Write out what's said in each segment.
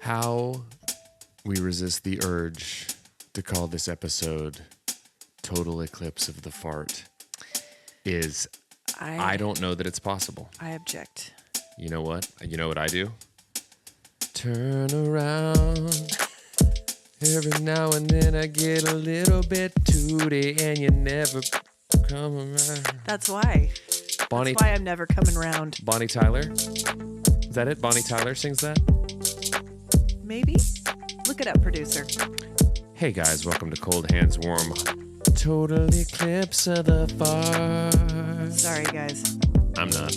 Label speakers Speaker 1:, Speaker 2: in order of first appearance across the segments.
Speaker 1: How we resist the urge to call this episode Total Eclipse of the Fart is I don't know that it's possible.
Speaker 2: I object.
Speaker 1: You know what? You know what I do? Turn around. Every now and then I get a little bit tooty and you never come around.
Speaker 2: That's why.
Speaker 1: Bonnie,
Speaker 2: That's why I'm never coming round.
Speaker 1: Bonnie Tyler? Is that it? Bonnie Tyler sings that?
Speaker 2: Maybe? Look it up, producer.
Speaker 1: Hey guys, welcome to Cold Hands Warm. Total Eclipse of the Fart.
Speaker 2: Sorry, guys.
Speaker 1: I'm not.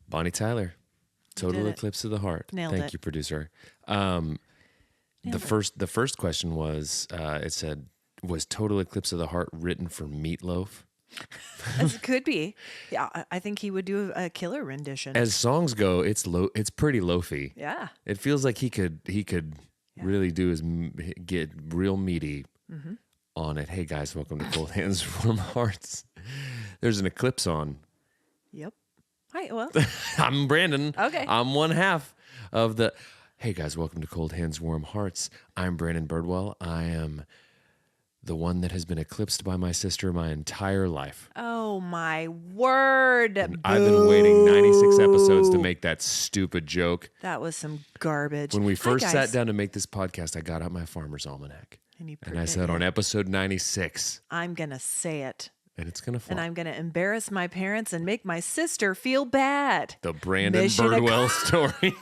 Speaker 1: Bonnie Tyler, Total Eclipse of the Heart.
Speaker 2: Nailed
Speaker 1: Thank
Speaker 2: it.
Speaker 1: you, producer. The first question was, it said, was Total Eclipse of the Heart written for Meatloaf?
Speaker 2: It could be. Yeah, I think he would do a killer rendition.
Speaker 1: As songs go, it's pretty loafy.
Speaker 2: Yeah.
Speaker 1: It feels like he could really do get real meaty on it. Hey guys, welcome to Cold Hands Warm Hearts. There's an eclipse on.
Speaker 2: Yep. Hi, well.
Speaker 1: I'm Brandon.
Speaker 2: Okay.
Speaker 1: I'm one half of the. Hey guys, welcome to Cold Hands Warm Hearts. I'm Brandon Birdwell. I am the one that has been eclipsed by my sister my entire life.
Speaker 2: Oh, my word.
Speaker 1: And I've been waiting 96 episodes to make that stupid joke.
Speaker 2: That was some garbage.
Speaker 1: When we first
Speaker 2: Hi,
Speaker 1: sat
Speaker 2: guys.
Speaker 1: down to make this podcast, I got out my Farmer's Almanac.
Speaker 2: And
Speaker 1: I said on episode 96.
Speaker 2: I'm going to say it.
Speaker 1: And it's going to fly.
Speaker 2: And I'm going to embarrass my parents and make my sister feel bad.
Speaker 1: The Brandon
Speaker 2: Mission
Speaker 1: Birdwell story.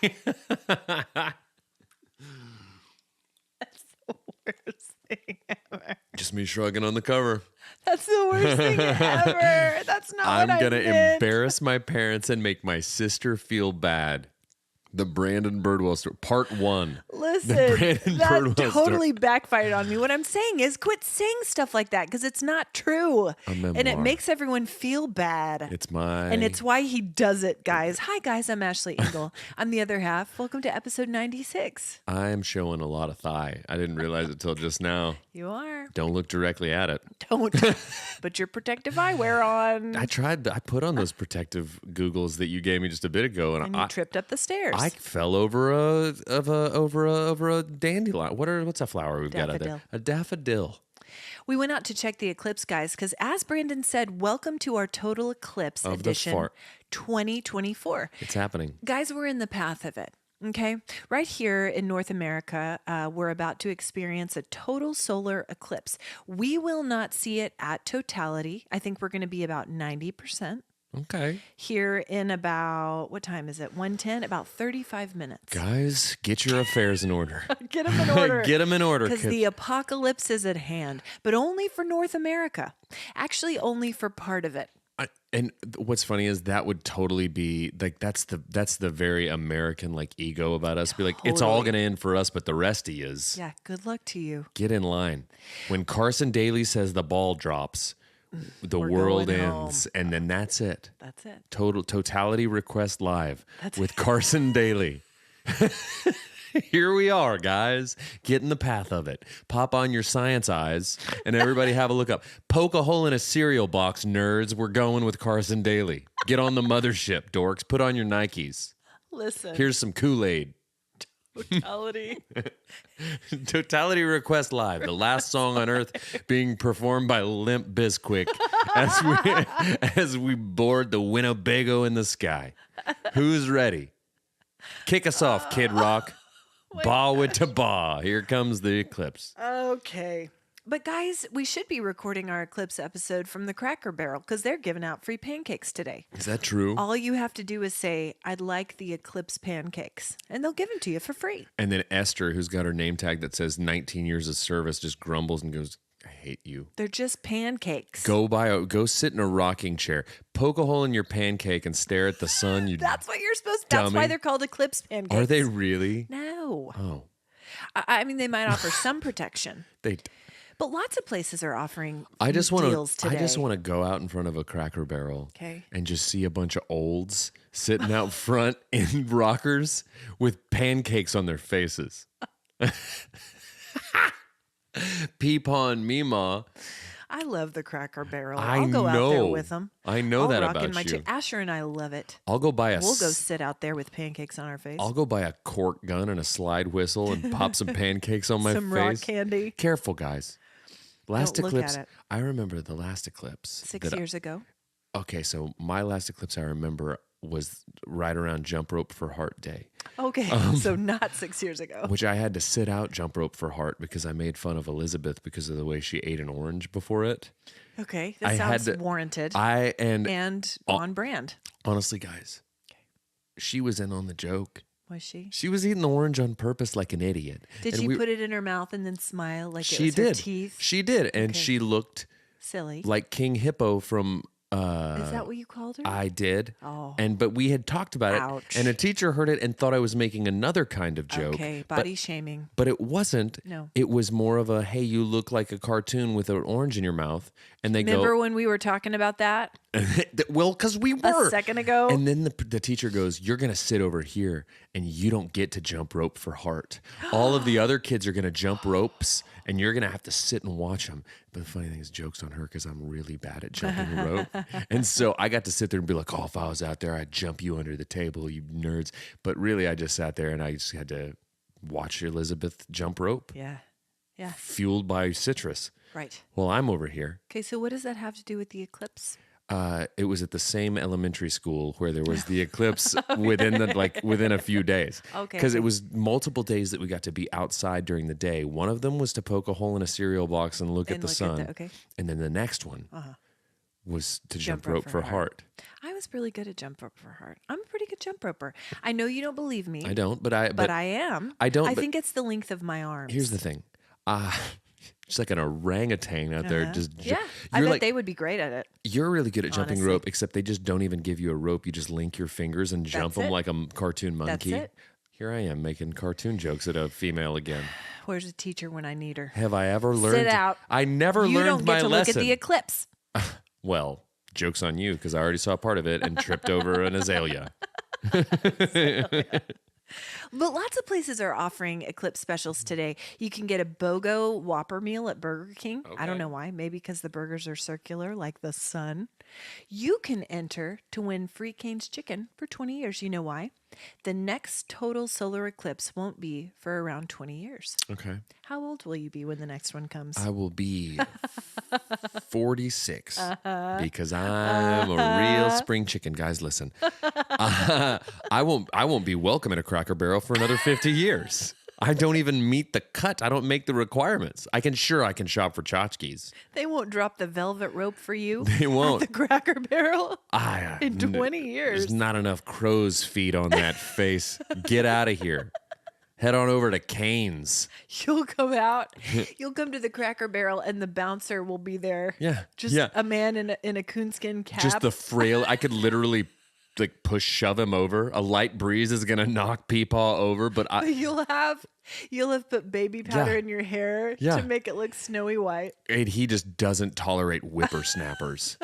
Speaker 2: That's the worst thing ever.
Speaker 1: Just me shrugging on the cover.
Speaker 2: That's the worst thing ever. That's not
Speaker 1: I'm
Speaker 2: what I
Speaker 1: going to
Speaker 2: meant.
Speaker 1: embarrass my parents and make my sister feel bad. The Brandon Birdwell story, part 1.
Speaker 2: Listen,
Speaker 1: Brandon
Speaker 2: that
Speaker 1: Birdwell
Speaker 2: totally backfired on me. What I'm saying is quit saying stuff like that because it's not true.
Speaker 1: A
Speaker 2: And it
Speaker 1: memoir.
Speaker 2: makes everyone feel bad.
Speaker 1: It's my...
Speaker 2: And it's why he does it, guys. Hi, guys. I'm Ashley Engle. I'm the other half. Welcome to episode 96.
Speaker 1: I'm showing a lot of thigh. I didn't realize it till just now.
Speaker 2: You are.
Speaker 1: Don't look directly at it.
Speaker 2: Don't put your protective eyewear on.
Speaker 1: I tried. I put on those protective googles that you gave me just a bit ago,
Speaker 2: And you tripped up the stairs.
Speaker 1: I fell over a dandelion. What's a flower we've got out there? A daffodil.
Speaker 2: We went out to check the eclipse, guys, because as Brandon said, welcome to our Total Eclipse
Speaker 1: Of the
Speaker 2: edition
Speaker 1: fart.
Speaker 2: 2024.
Speaker 1: It's happening.
Speaker 2: Guys, we're in the path of it. Okay. Right here in North America, we're about to experience a total solar eclipse. We will not see it at totality. I think we're going to be about 90%.
Speaker 1: Okay.
Speaker 2: Here in about, what time is it? 1:10, about 35 minutes.
Speaker 1: Guys, get your affairs in order.
Speaker 2: Get them in order.
Speaker 1: Get them in order.
Speaker 2: Because the apocalypse is at hand, but only for North America. Actually, only for part of it.
Speaker 1: And what's funny is that would totally be like that's the very American like ego about us. Be like, it's all gonna end for us, but the rest of yous.
Speaker 2: Yeah, good luck to you.
Speaker 1: Get in line. When Carson Daly says the ball drops, the
Speaker 2: We're
Speaker 1: world
Speaker 2: going
Speaker 1: ends,
Speaker 2: home.
Speaker 1: and then that's it.
Speaker 2: That's it.
Speaker 1: Totality Request Live
Speaker 2: That's
Speaker 1: with
Speaker 2: it.
Speaker 1: Carson Daly. Here we are, guys. Get in the path of it. Pop on your science eyes and everybody have a look up. Poke a hole in a cereal box, nerds. We're going with Carson Daly. Get on the mothership, dorks. Put on your Nikes.
Speaker 2: Listen.
Speaker 1: Here's some Kool-Aid.
Speaker 2: Totality.
Speaker 1: Totality Request Live, the last song on earth being performed by Limp Bizkit as we board the Winnebago in the sky. Who's ready? Kick us off, Kid Rock. Ba with to ba. Here comes the eclipse.
Speaker 2: Okay. But guys, we should be recording our eclipse episode from the Cracker Barrel because they're giving out free pancakes today.
Speaker 1: Is that true?
Speaker 2: All you have to do is say, I'd like the eclipse pancakes, and they'll give them to you for free.
Speaker 1: And then Esther, who's got her name tag that says 19 years of service, just grumbles and goes, I hate you.
Speaker 2: They're just pancakes.
Speaker 1: Go sit in a rocking chair, poke a hole in your pancake and stare at the sun. You
Speaker 2: That's what you're supposed to. That's
Speaker 1: dummy.
Speaker 2: why they're called eclipse pancakes.
Speaker 1: Are they really?
Speaker 2: No.
Speaker 1: Oh.
Speaker 2: I mean, they might offer some protection.
Speaker 1: They
Speaker 2: But lots of places are offering
Speaker 1: I just
Speaker 2: deals today.
Speaker 1: want to go out in front of a Cracker Barrel
Speaker 2: Okay.
Speaker 1: and just see a bunch of olds sitting out front in rockers with pancakes on their faces. Peepon Mima.
Speaker 2: I love the Cracker Barrel.
Speaker 1: I
Speaker 2: I'll go out there
Speaker 1: know.
Speaker 2: with them.
Speaker 1: I know that
Speaker 2: rock
Speaker 1: about
Speaker 2: in my
Speaker 1: you.
Speaker 2: Asher and I love it.
Speaker 1: I'll go buy
Speaker 2: We'll go sit out there with pancakes on our face.
Speaker 1: I'll go buy a cork gun and a slide whistle and pop some pancakes on my
Speaker 2: Some
Speaker 1: face.
Speaker 2: rock candy.
Speaker 1: Careful, guys. Last
Speaker 2: Don't look
Speaker 1: eclipse.
Speaker 2: at it.
Speaker 1: I remember the last eclipse.
Speaker 2: 6 years ago.
Speaker 1: Okay, so my last eclipse I remember was right around Jump Rope for Heart Day,
Speaker 2: Okay, so not 6 years ago.
Speaker 1: which I had to sit out Jump Rope for Heart because I made fun of Elizabeth because of the way she ate an orange before it.
Speaker 2: Okay,
Speaker 1: I
Speaker 2: that
Speaker 1: had
Speaker 2: sounds
Speaker 1: to-
Speaker 2: warranted
Speaker 1: and
Speaker 2: and on brand.
Speaker 1: honestly, guys, she was in on the joke.
Speaker 2: Was she?
Speaker 1: She was eating the orange on purpose like an idiot.
Speaker 2: Did
Speaker 1: And
Speaker 2: she put it in her mouth and then smile like it
Speaker 1: She
Speaker 2: was her
Speaker 1: did.
Speaker 2: teeth?
Speaker 1: She did, and
Speaker 2: Okay.
Speaker 1: she looked
Speaker 2: Silly.
Speaker 1: like King Hippo from.
Speaker 2: Is that what you called her?
Speaker 1: I did.
Speaker 2: Oh.
Speaker 1: But we had talked about
Speaker 2: Ouch.
Speaker 1: it, and a teacher heard it and thought I was making another kind of joke.
Speaker 2: Okay,
Speaker 1: but-
Speaker 2: body shaming.
Speaker 1: But it wasn't.
Speaker 2: No.
Speaker 1: It was more of a, hey, you look like a cartoon with an orange in your mouth. And they
Speaker 2: Remember when we were talking about that
Speaker 1: well, because we were.
Speaker 2: a second ago?
Speaker 1: And then the teacher goes, you're going to sit over here and you don't get to jump rope for heart. All of the other kids are going to jump ropes and you're going to have to sit and watch them. But the funny thing is, joke's on her because I'm really bad at jumping rope. And so I got to sit there and be like, oh, if I was out there, I'd jump you under the table, you nerds. But really, I just sat there and I just had to watch Elizabeth jump rope,
Speaker 2: Yeah. Yeah.
Speaker 1: fueled by citrus.
Speaker 2: Right.
Speaker 1: Well, I'm over here.
Speaker 2: Okay, so what does that have to do with the eclipse?
Speaker 1: It was at the same elementary school where there was the eclipse within a few days.
Speaker 2: Okay,
Speaker 1: Because it
Speaker 2: okay.
Speaker 1: was multiple days that we got to be outside during the day. One of them was to poke a hole in a cereal box and look at
Speaker 2: And
Speaker 1: the
Speaker 2: look at
Speaker 1: sun.
Speaker 2: the- okay.
Speaker 1: And then the next one was to jump rope for heart.
Speaker 2: I was really good at jump rope for heart. I'm a pretty good jump roper. I know you don't believe me.
Speaker 1: I don't, but I
Speaker 2: am.
Speaker 1: I don't,
Speaker 2: I
Speaker 1: but-
Speaker 2: think it's the length of my arms.
Speaker 1: here's the thing. It's like an orangutan out there. Just
Speaker 2: Yeah, I
Speaker 1: you're
Speaker 2: bet
Speaker 1: like
Speaker 2: they would be great at it.
Speaker 1: you're really good at jumping
Speaker 2: Honestly.
Speaker 1: rope, except they just don't even give you a rope. You just link your fingers and jump
Speaker 2: That's
Speaker 1: them
Speaker 2: it.
Speaker 1: like a cartoon monkey.
Speaker 2: it.
Speaker 1: Here I am making cartoon jokes at a female again.
Speaker 2: Where's the teacher when I need her?
Speaker 1: Have I ever learned?
Speaker 2: out.
Speaker 1: I never
Speaker 2: You
Speaker 1: learned
Speaker 2: don't get
Speaker 1: my
Speaker 2: to
Speaker 1: lesson.
Speaker 2: look at the eclipse.
Speaker 1: Well, joke's on you because I already saw part of it and tripped over an azalea.
Speaker 2: But lots of places are offering eclipse specials today. You can get a BOGO Whopper meal at Burger King. I don't
Speaker 1: Okay.
Speaker 2: know why. Maybe because the burgers are circular like the sun. You can enter to win free Cane's chicken for 20 years. You know why? The next total solar eclipse won't be for around 20 years.
Speaker 1: Okay.
Speaker 2: How old will you be when the next one comes?
Speaker 1: I will be 46 because I'm a real spring chicken. Guys, listen. I won't be welcome at a Cracker Barrel for another 50 years. I don't even meet the cut. I don't make the requirements. I can shop for tchotchkes.
Speaker 2: They won't drop the velvet rope for you.
Speaker 1: They won't.
Speaker 2: At the Cracker Barrel in 20
Speaker 1: There's
Speaker 2: years.
Speaker 1: not enough crow's feet on that face. Get out of here. Head on over to Cane's.
Speaker 2: You'll come out. You'll come to the Cracker Barrel, and the bouncer will be there.
Speaker 1: Yeah,
Speaker 2: just
Speaker 1: yeah.
Speaker 2: a man in a coonskin cap.
Speaker 1: Just the frail. I could literally like shove him over. A light breeze is gonna knock Peepaw over, but
Speaker 2: You'll have put baby powder
Speaker 1: Yeah.
Speaker 2: in your hair
Speaker 1: Yeah.
Speaker 2: to make it look snowy white.
Speaker 1: and he just doesn't tolerate whippersnappers.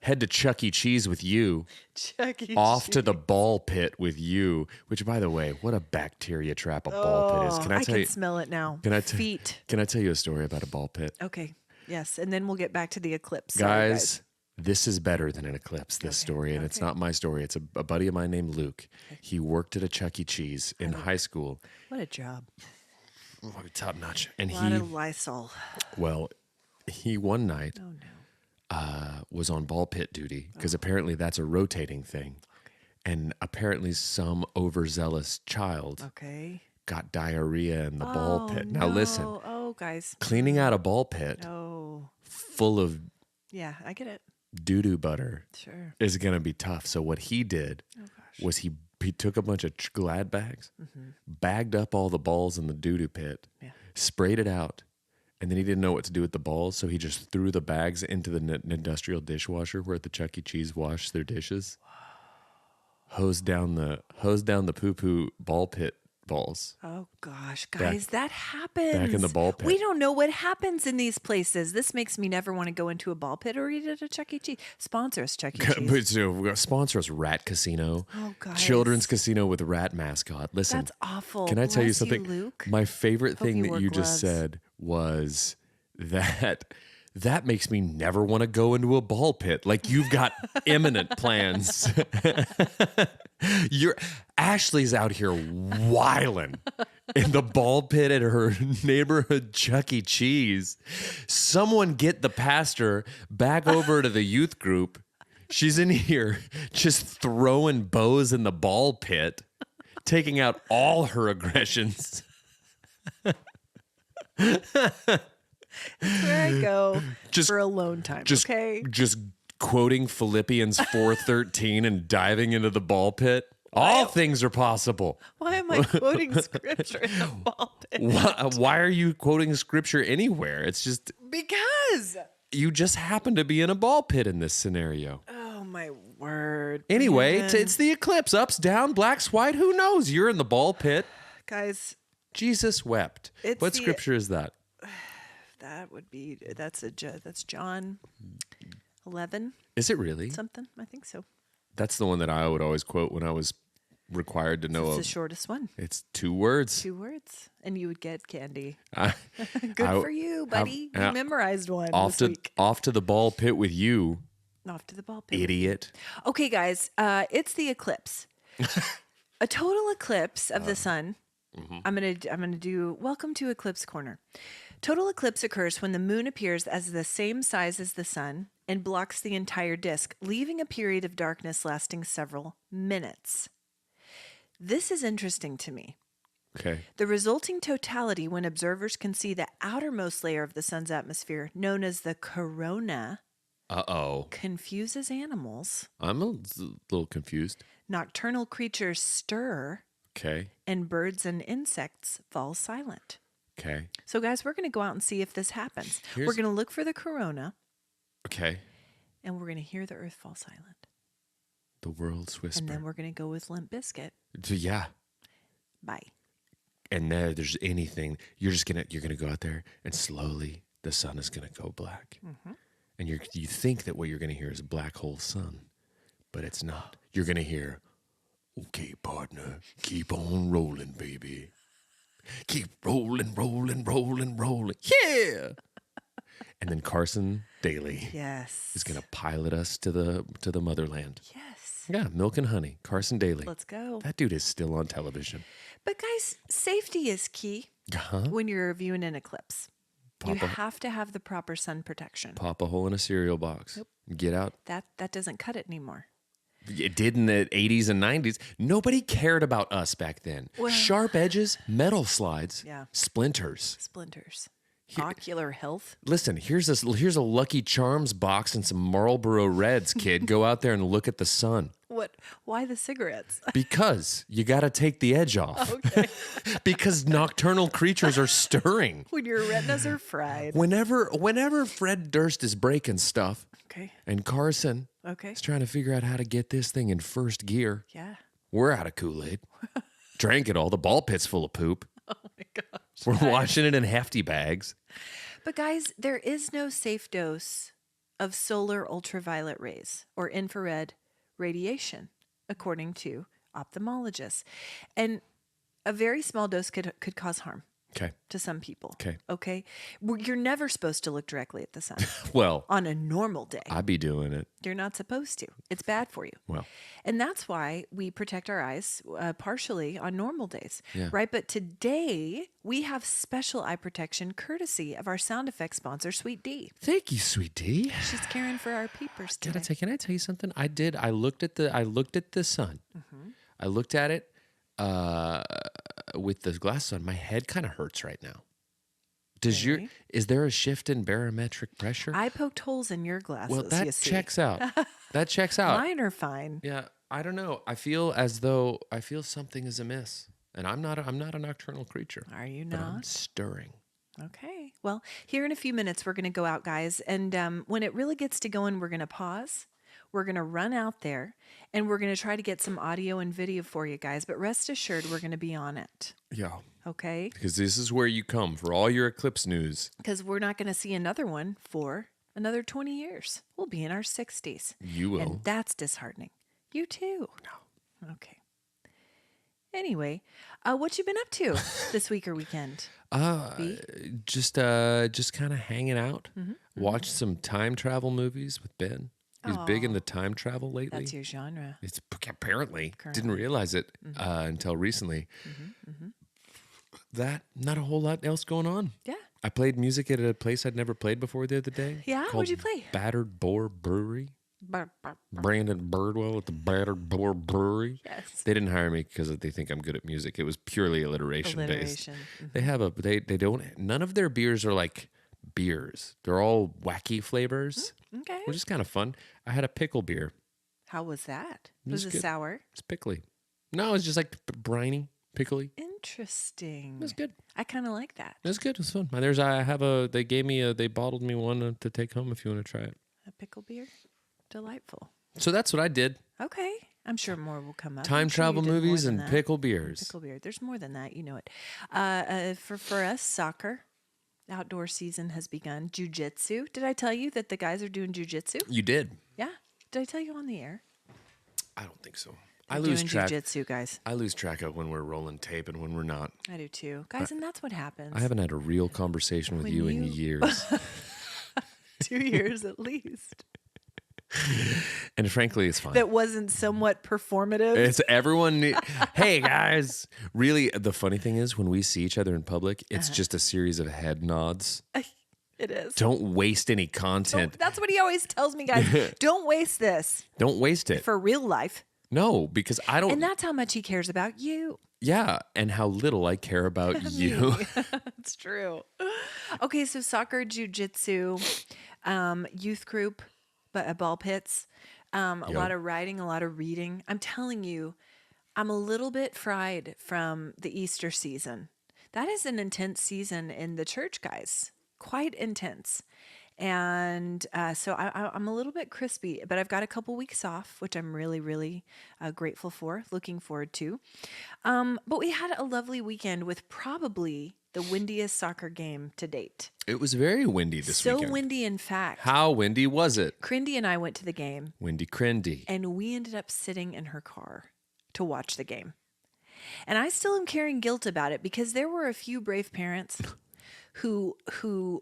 Speaker 1: Head to Chuck E. Cheese with you.
Speaker 2: Chuck E.
Speaker 1: Off to the
Speaker 2: Cheese.
Speaker 1: ball pit with you. Which, by the way, what a bacteria trap a ball pit is. Can I tell
Speaker 2: can
Speaker 1: you?
Speaker 2: smell it now.
Speaker 1: Can I
Speaker 2: Feet.
Speaker 1: Can I tell you a story about a ball pit?
Speaker 2: Okay. Yes, and then we'll get back to the eclipse. Sorry,
Speaker 1: Guys, this is better than an eclipse, this story. And it's not my story. It's a buddy of mine named Luke. He worked at a Chuck E. Cheese in high school.
Speaker 2: What a job.
Speaker 1: Oh, top notch. And
Speaker 2: A lot of Lysol.
Speaker 1: he one night
Speaker 2: Oh no.
Speaker 1: was on ball pit duty because apparently that's a rotating thing. And apparently some overzealous child
Speaker 2: Okay.
Speaker 1: got diarrhea in the ball pit. Now listen,
Speaker 2: Oh, guys.
Speaker 1: cleaning out a ball pit
Speaker 2: Oh.
Speaker 1: full of
Speaker 2: Yeah, I get it.
Speaker 1: doo-doo butter
Speaker 2: Sure.
Speaker 1: is going to be tough. So what he did was he took a bunch of Glad bags, bagged up all the balls in the doo-doo pit,
Speaker 2: Yeah.
Speaker 1: sprayed it out, and then he didn't know what to do with the balls, so he just threw the bags into the industrial dishwasher where the Chuck E. Cheese washed their dishes. Hosed down the poo-poo ball pit balls.
Speaker 2: Oh gosh, guys, that happens.
Speaker 1: Back in the ball pit.
Speaker 2: We don't know what happens in these places. This makes me never want to go into a ball pit or eat at a Chuck E. Cheese. Sponsor us, Chuck E. Cheese.
Speaker 1: But we got sponsor us, Rat Casino.
Speaker 2: Oh, guys.
Speaker 1: Children's casino with a rat mascot. Listen,
Speaker 2: That's awful.
Speaker 1: can I tell you
Speaker 2: Bless
Speaker 1: something?
Speaker 2: Luke.
Speaker 1: My favorite
Speaker 2: Hope
Speaker 1: thing
Speaker 2: you
Speaker 1: that
Speaker 2: wore
Speaker 1: you just
Speaker 2: gloves.
Speaker 1: said was that makes me never want to go into a ball pit. Like you've got imminent plans. Ashley's out here whiling in the ball pit at her neighborhood Chuck E. Cheese. Someone get the pastor back over to the youth group. She's in here just throwing bows in the ball pit, taking out all her aggressions.
Speaker 2: That's where I go
Speaker 1: Just-
Speaker 2: for alone time.
Speaker 1: Just,
Speaker 2: okay.
Speaker 1: just quoting Philippians 4:13 and diving into the ball pit. All things are possible.
Speaker 2: Why am I quoting scripture in the ball pit?
Speaker 1: Why are you quoting scripture anywhere? It's just
Speaker 2: Because.
Speaker 1: you just happen to be in a ball pit in this scenario.
Speaker 2: Oh my word.
Speaker 1: Anyway,
Speaker 2: Brandon.
Speaker 1: it's the eclipse. Ups, down, blacks, white. Who knows? You're in the ball pit.
Speaker 2: Guys,
Speaker 1: Jesus wept.
Speaker 2: It's
Speaker 1: What
Speaker 2: the-
Speaker 1: scripture is that?
Speaker 2: that's John 11
Speaker 1: Is it really?
Speaker 2: something. I think so.
Speaker 1: That's the one that I would always quote when I was required to know
Speaker 2: It's the
Speaker 1: of.
Speaker 2: shortest one.
Speaker 1: It's 2 words.
Speaker 2: 2 words, and you would get candy.
Speaker 1: I-
Speaker 2: Good
Speaker 1: I-
Speaker 2: for you, buddy.
Speaker 1: I-
Speaker 2: You memorized one
Speaker 1: off
Speaker 2: this
Speaker 1: to
Speaker 2: week.
Speaker 1: off to the ball pit with you,
Speaker 2: Off to the ball pit.
Speaker 1: idiot.
Speaker 2: Okay, guys, it's the eclipse. A total eclipse of the sun. I'm gonna do welcome to Eclipse Corner. Total eclipse occurs when the moon appears as the same size as the sun and blocks the entire disk, leaving a period of darkness lasting several minutes. This is interesting to me.
Speaker 1: Okay.
Speaker 2: The resulting totality when observers can see the outermost layer of the sun's atmosphere, known as the corona,
Speaker 1: Uh-oh.
Speaker 2: confuses animals.
Speaker 1: I'm a little confused.
Speaker 2: Nocturnal creatures stir,
Speaker 1: Okay.
Speaker 2: and birds and insects fall silent.
Speaker 1: Okay.
Speaker 2: So, guys, we're going to go out and see if this happens. We're
Speaker 1: Here's-
Speaker 2: going to look for the corona,
Speaker 1: Okay.
Speaker 2: and we're going to hear the earth fall silent.
Speaker 1: The world's whisper.
Speaker 2: And then we're going to go with Limp Bizkit.
Speaker 1: Yeah.
Speaker 2: Bye.
Speaker 1: And there's anything, you're gonna go out there and slowly the sun is gonna go black.
Speaker 2: Mm-hmm.
Speaker 1: And you think that what you're gonna hear is black hole sun, but it's not. You're gonna hear, okay, partner, keep on rolling, baby. Keep rolling, rolling, rolling, rolling. Yeah. And then Carson Daly
Speaker 2: Yes.
Speaker 1: is gonna pilot us to the motherland.
Speaker 2: Yes.
Speaker 1: Yeah, milk and honey. Carson Daly.
Speaker 2: Let's go.
Speaker 1: That dude is still on television.
Speaker 2: But, guys, safety is key
Speaker 1: Huh?
Speaker 2: when you're viewing an eclipse. You
Speaker 1: Papa-
Speaker 2: have to have the proper sun protection.
Speaker 1: Pop a hole in a cereal box. Get out.
Speaker 2: That doesn't cut it anymore.
Speaker 1: It did in the 80s and 90s. Nobody cared about us back then.
Speaker 2: Well-
Speaker 1: Sharp edges, metal slides,
Speaker 2: Yeah.
Speaker 1: splinters.
Speaker 2: Splinters. Ocular health.
Speaker 1: Listen, here's a Lucky Charms box and some Marlboro Reds, kid. Go out there and look at the sun.
Speaker 2: What? Why the cigarettes?
Speaker 1: Because you got to take the edge off.
Speaker 2: Okay.
Speaker 1: Because nocturnal creatures are stirring.
Speaker 2: When your retinas are fried.
Speaker 1: Whenever Fred Durst is breaking stuff
Speaker 2: Okay.
Speaker 1: and Carson
Speaker 2: Okay.
Speaker 1: is trying to figure out how to get this thing in first gear,
Speaker 2: Yeah.
Speaker 1: we're out of Kool-Aid. Drank it all. The ball pit's full of poop.
Speaker 2: Oh my gosh.
Speaker 1: We're washing it in hefty bags.
Speaker 2: But guys, there is no safe dose of solar ultraviolet rays or infrared radiation, according to ophthalmologists. And a very small dose could cause harm
Speaker 1: Okay.
Speaker 2: to some people.
Speaker 1: Okay.
Speaker 2: Okay. You're never supposed to look directly at the sun
Speaker 1: Well,
Speaker 2: on a normal day.
Speaker 1: I'd be doing it.
Speaker 2: You're not supposed to. It's bad for you.
Speaker 1: Well,
Speaker 2: And that's why we protect our eyes partially on normal days,
Speaker 1: Yeah.
Speaker 2: right? But today we have special eye protection courtesy of our sound effects sponsor, Sweet D.
Speaker 1: thank you, sweet D.
Speaker 2: She's caring for our peepers today.
Speaker 1: Can I tell you something? I did. I looked at the sun.
Speaker 2: Mm-hmm.
Speaker 1: I looked at it with the glasses on. My head kind of hurts right now.
Speaker 2: Really?
Speaker 1: Is there a shift in barometric pressure?
Speaker 2: I poked holes in your glasses.
Speaker 1: Well, that
Speaker 2: you see.
Speaker 1: checks out. That checks out.
Speaker 2: Mine are fine.
Speaker 1: Yeah, I don't know. I feel something is amiss, and I'm not a nocturnal creature.
Speaker 2: Are you
Speaker 1: But I'm
Speaker 2: not?
Speaker 1: stirring.
Speaker 2: Okay. Well, here in a few minutes, we're going to go out, guys. And when it really gets to going, we're going to pause. We're going to run out there and we're going to try to get some audio and video for you guys. But rest assured, we're going to be on it.
Speaker 1: Yeah.
Speaker 2: Okay?
Speaker 1: Because this is where you come for all your eclipse news.
Speaker 2: Because we're not going to see another one for another 20 years. We'll be in our 60s.
Speaker 1: You will.
Speaker 2: And that's disheartening. You too.
Speaker 1: No.
Speaker 2: Okay. Anyway, what you been up to this week or weekend?
Speaker 1: Just kind of hanging out. Watched some time travel movies with Ben. He's big into time travel lately.
Speaker 2: That's your genre.
Speaker 1: It's apparently
Speaker 2: Currently.
Speaker 1: didn't realize it until recently. That not a whole lot else going on.
Speaker 2: Yeah.
Speaker 1: I played music at a place I'd never played before the other day.
Speaker 2: Yeah?
Speaker 1: called
Speaker 2: What'd you play?
Speaker 1: Battered Boar Brewery.
Speaker 2: Burp, burp.
Speaker 1: Brandon Birdwell at the Battered Boar Brewery.
Speaker 2: Yes.
Speaker 1: They didn't hire me because they think I'm good at music. It was purely alliteration based.
Speaker 2: Alliteration.
Speaker 1: They have they don't, none of their beers are like beers. They're all wacky flavors,
Speaker 2: Okay.
Speaker 1: which is kind of fun. I had a pickle beer.
Speaker 2: How was that?
Speaker 1: It
Speaker 2: Was
Speaker 1: was
Speaker 2: it
Speaker 1: good.
Speaker 2: sour?
Speaker 1: It's pickly. No, it's just like briny, pickly.
Speaker 2: Interesting.
Speaker 1: It was good.
Speaker 2: I kind of like that.
Speaker 1: It was good. It was fun. They bottled me one to take home if you want to try it.
Speaker 2: A pickle beer? Delightful.
Speaker 1: So that's what I did.
Speaker 2: Okay. I'm sure more will come up.
Speaker 1: Time
Speaker 2: I'm sure you
Speaker 1: travel
Speaker 2: did more
Speaker 1: movies
Speaker 2: than
Speaker 1: and
Speaker 2: that.
Speaker 1: pickle beers.
Speaker 2: Pickle beer. There's more than that. You know it. For us, soccer. Outdoor season has begun. Jiu-jitsu. Did I tell you that the guys are doing jiu-jitsu?
Speaker 1: You did.
Speaker 2: Yeah. Did I tell you on the air?
Speaker 1: I don't think so.
Speaker 2: They're
Speaker 1: I lose
Speaker 2: doing
Speaker 1: track.
Speaker 2: jiu-jitsu, guys.
Speaker 1: I lose track of when we're rolling tape and when we're not.
Speaker 2: I do too. Guys, and that's what happens.
Speaker 1: I haven't had a real conversation with
Speaker 2: When
Speaker 1: you in
Speaker 2: you-
Speaker 1: years.
Speaker 2: 2 years at least.
Speaker 1: And frankly, it's fine.
Speaker 2: That wasn't somewhat performative.
Speaker 1: It's everyone. Hey guys, really, the funny thing is when we see each other in public, it's just a series of head nods.
Speaker 2: It is.
Speaker 1: Don't waste any content.
Speaker 2: That's what he always tells me, guys. Don't waste this
Speaker 1: Don't waste it.
Speaker 2: for real life.
Speaker 1: No, because I don't.
Speaker 2: And that's how much he cares about you.
Speaker 1: Yeah, and how little I care about you.
Speaker 2: It's true. Okay, so soccer, jiu-jitsu, youth group, but ball pits, a lot of writing, a lot of reading. I'm telling you, I'm a little bit fried from the Easter season. That is an intense season in the church, guys. Quite intense. And so I'm a little bit crispy, but I've got a couple weeks off, which I'm really, really grateful for, looking forward to. But we had a lovely weekend with probably the windiest soccer game to date.
Speaker 1: It was very windy this
Speaker 2: So
Speaker 1: weekend.
Speaker 2: windy, in fact.
Speaker 1: How windy was it?
Speaker 2: Crindy and I went to the game,
Speaker 1: Windy crindy.
Speaker 2: and we ended up sitting in her car to watch the game. And I still am carrying guilt about it because there were a few brave parents who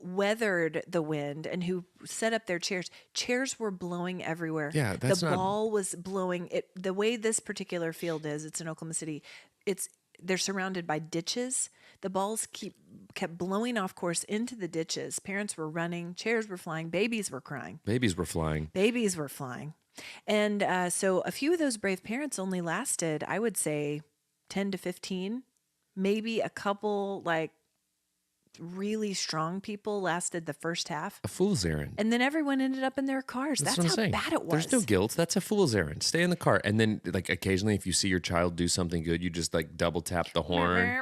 Speaker 2: weathered the wind and who set up their chairs. Chairs were blowing everywhere.
Speaker 1: Yeah, that's
Speaker 2: the
Speaker 1: not-
Speaker 2: ball was blowing. It the way this particular field is, it's in Oklahoma City. They're surrounded by ditches. The balls kept blowing off course into the ditches. Parents were running, chairs were flying, babies were crying.
Speaker 1: Babies were flying.
Speaker 2: Babies were flying. And so a few of those brave parents only lasted, I would say, 10 to 15. Maybe a couple, like, really strong people lasted the first half.
Speaker 1: A fool's errand.
Speaker 2: And then everyone ended up in their cars. That's
Speaker 1: what I'm
Speaker 2: how
Speaker 1: saying.
Speaker 2: bad it was.
Speaker 1: There's no guilt. That's a fool's errand. Stay in the car. And then, like, occasionally, if you see your child do something good, you just, like, double tap the horn.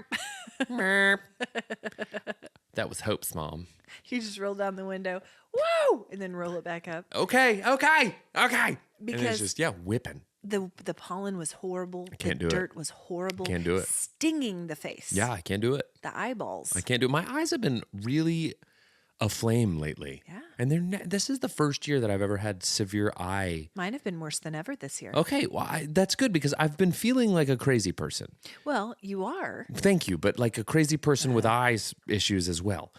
Speaker 1: That was Hope's mom.
Speaker 2: You just roll down the window, whoa, and then roll it back up.
Speaker 1: Okay. And it's
Speaker 2: Because
Speaker 1: just, whipping.
Speaker 2: the pollen was horrible.
Speaker 1: can't
Speaker 2: the
Speaker 1: do it.
Speaker 2: dirt was horrible.
Speaker 1: Can't do it.
Speaker 2: Stinging the face.
Speaker 1: Yeah, I can't do it.
Speaker 2: The eyeballs.
Speaker 1: I can't do it. My eyes have been really aflame lately.
Speaker 2: Yeah.
Speaker 1: And this is the first year that I've ever had severe eye.
Speaker 2: Mine have been worse than ever this year.
Speaker 1: Okay, well, that's good because I've been feeling like a crazy person.
Speaker 2: Well, you are.
Speaker 1: Thank you, but like a crazy person with eyes issues as well.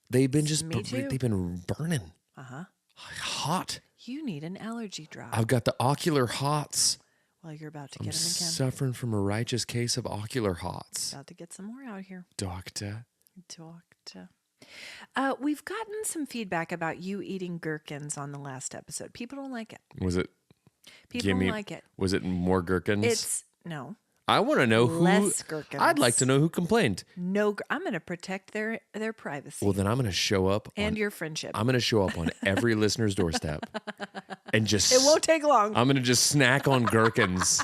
Speaker 1: They've been just
Speaker 2: me too.
Speaker 1: they've been burning. Hot.
Speaker 2: You need an allergy drop.
Speaker 1: I've got the ocular hots.
Speaker 2: Well, you're about to
Speaker 1: I'm
Speaker 2: get them again.
Speaker 1: suffering from a righteous case of ocular hots.
Speaker 2: About to get some more out here.
Speaker 1: Doctor.
Speaker 2: We've gotten some feedback about you eating gherkins on the last episode. People don't like it.
Speaker 1: Was it
Speaker 2: People don't like it.
Speaker 1: Was it more gherkins?
Speaker 2: No.
Speaker 1: I want to know who.
Speaker 2: Less gherkins.
Speaker 1: I'd like to know who complained.
Speaker 2: No, I'm going to protect their privacy
Speaker 1: Well, then I'm going to show up
Speaker 2: and your friendship.
Speaker 1: I'm going to show up on every listener's doorstep and just.
Speaker 2: It won't take long.
Speaker 1: I'm going to just snack on gherkins.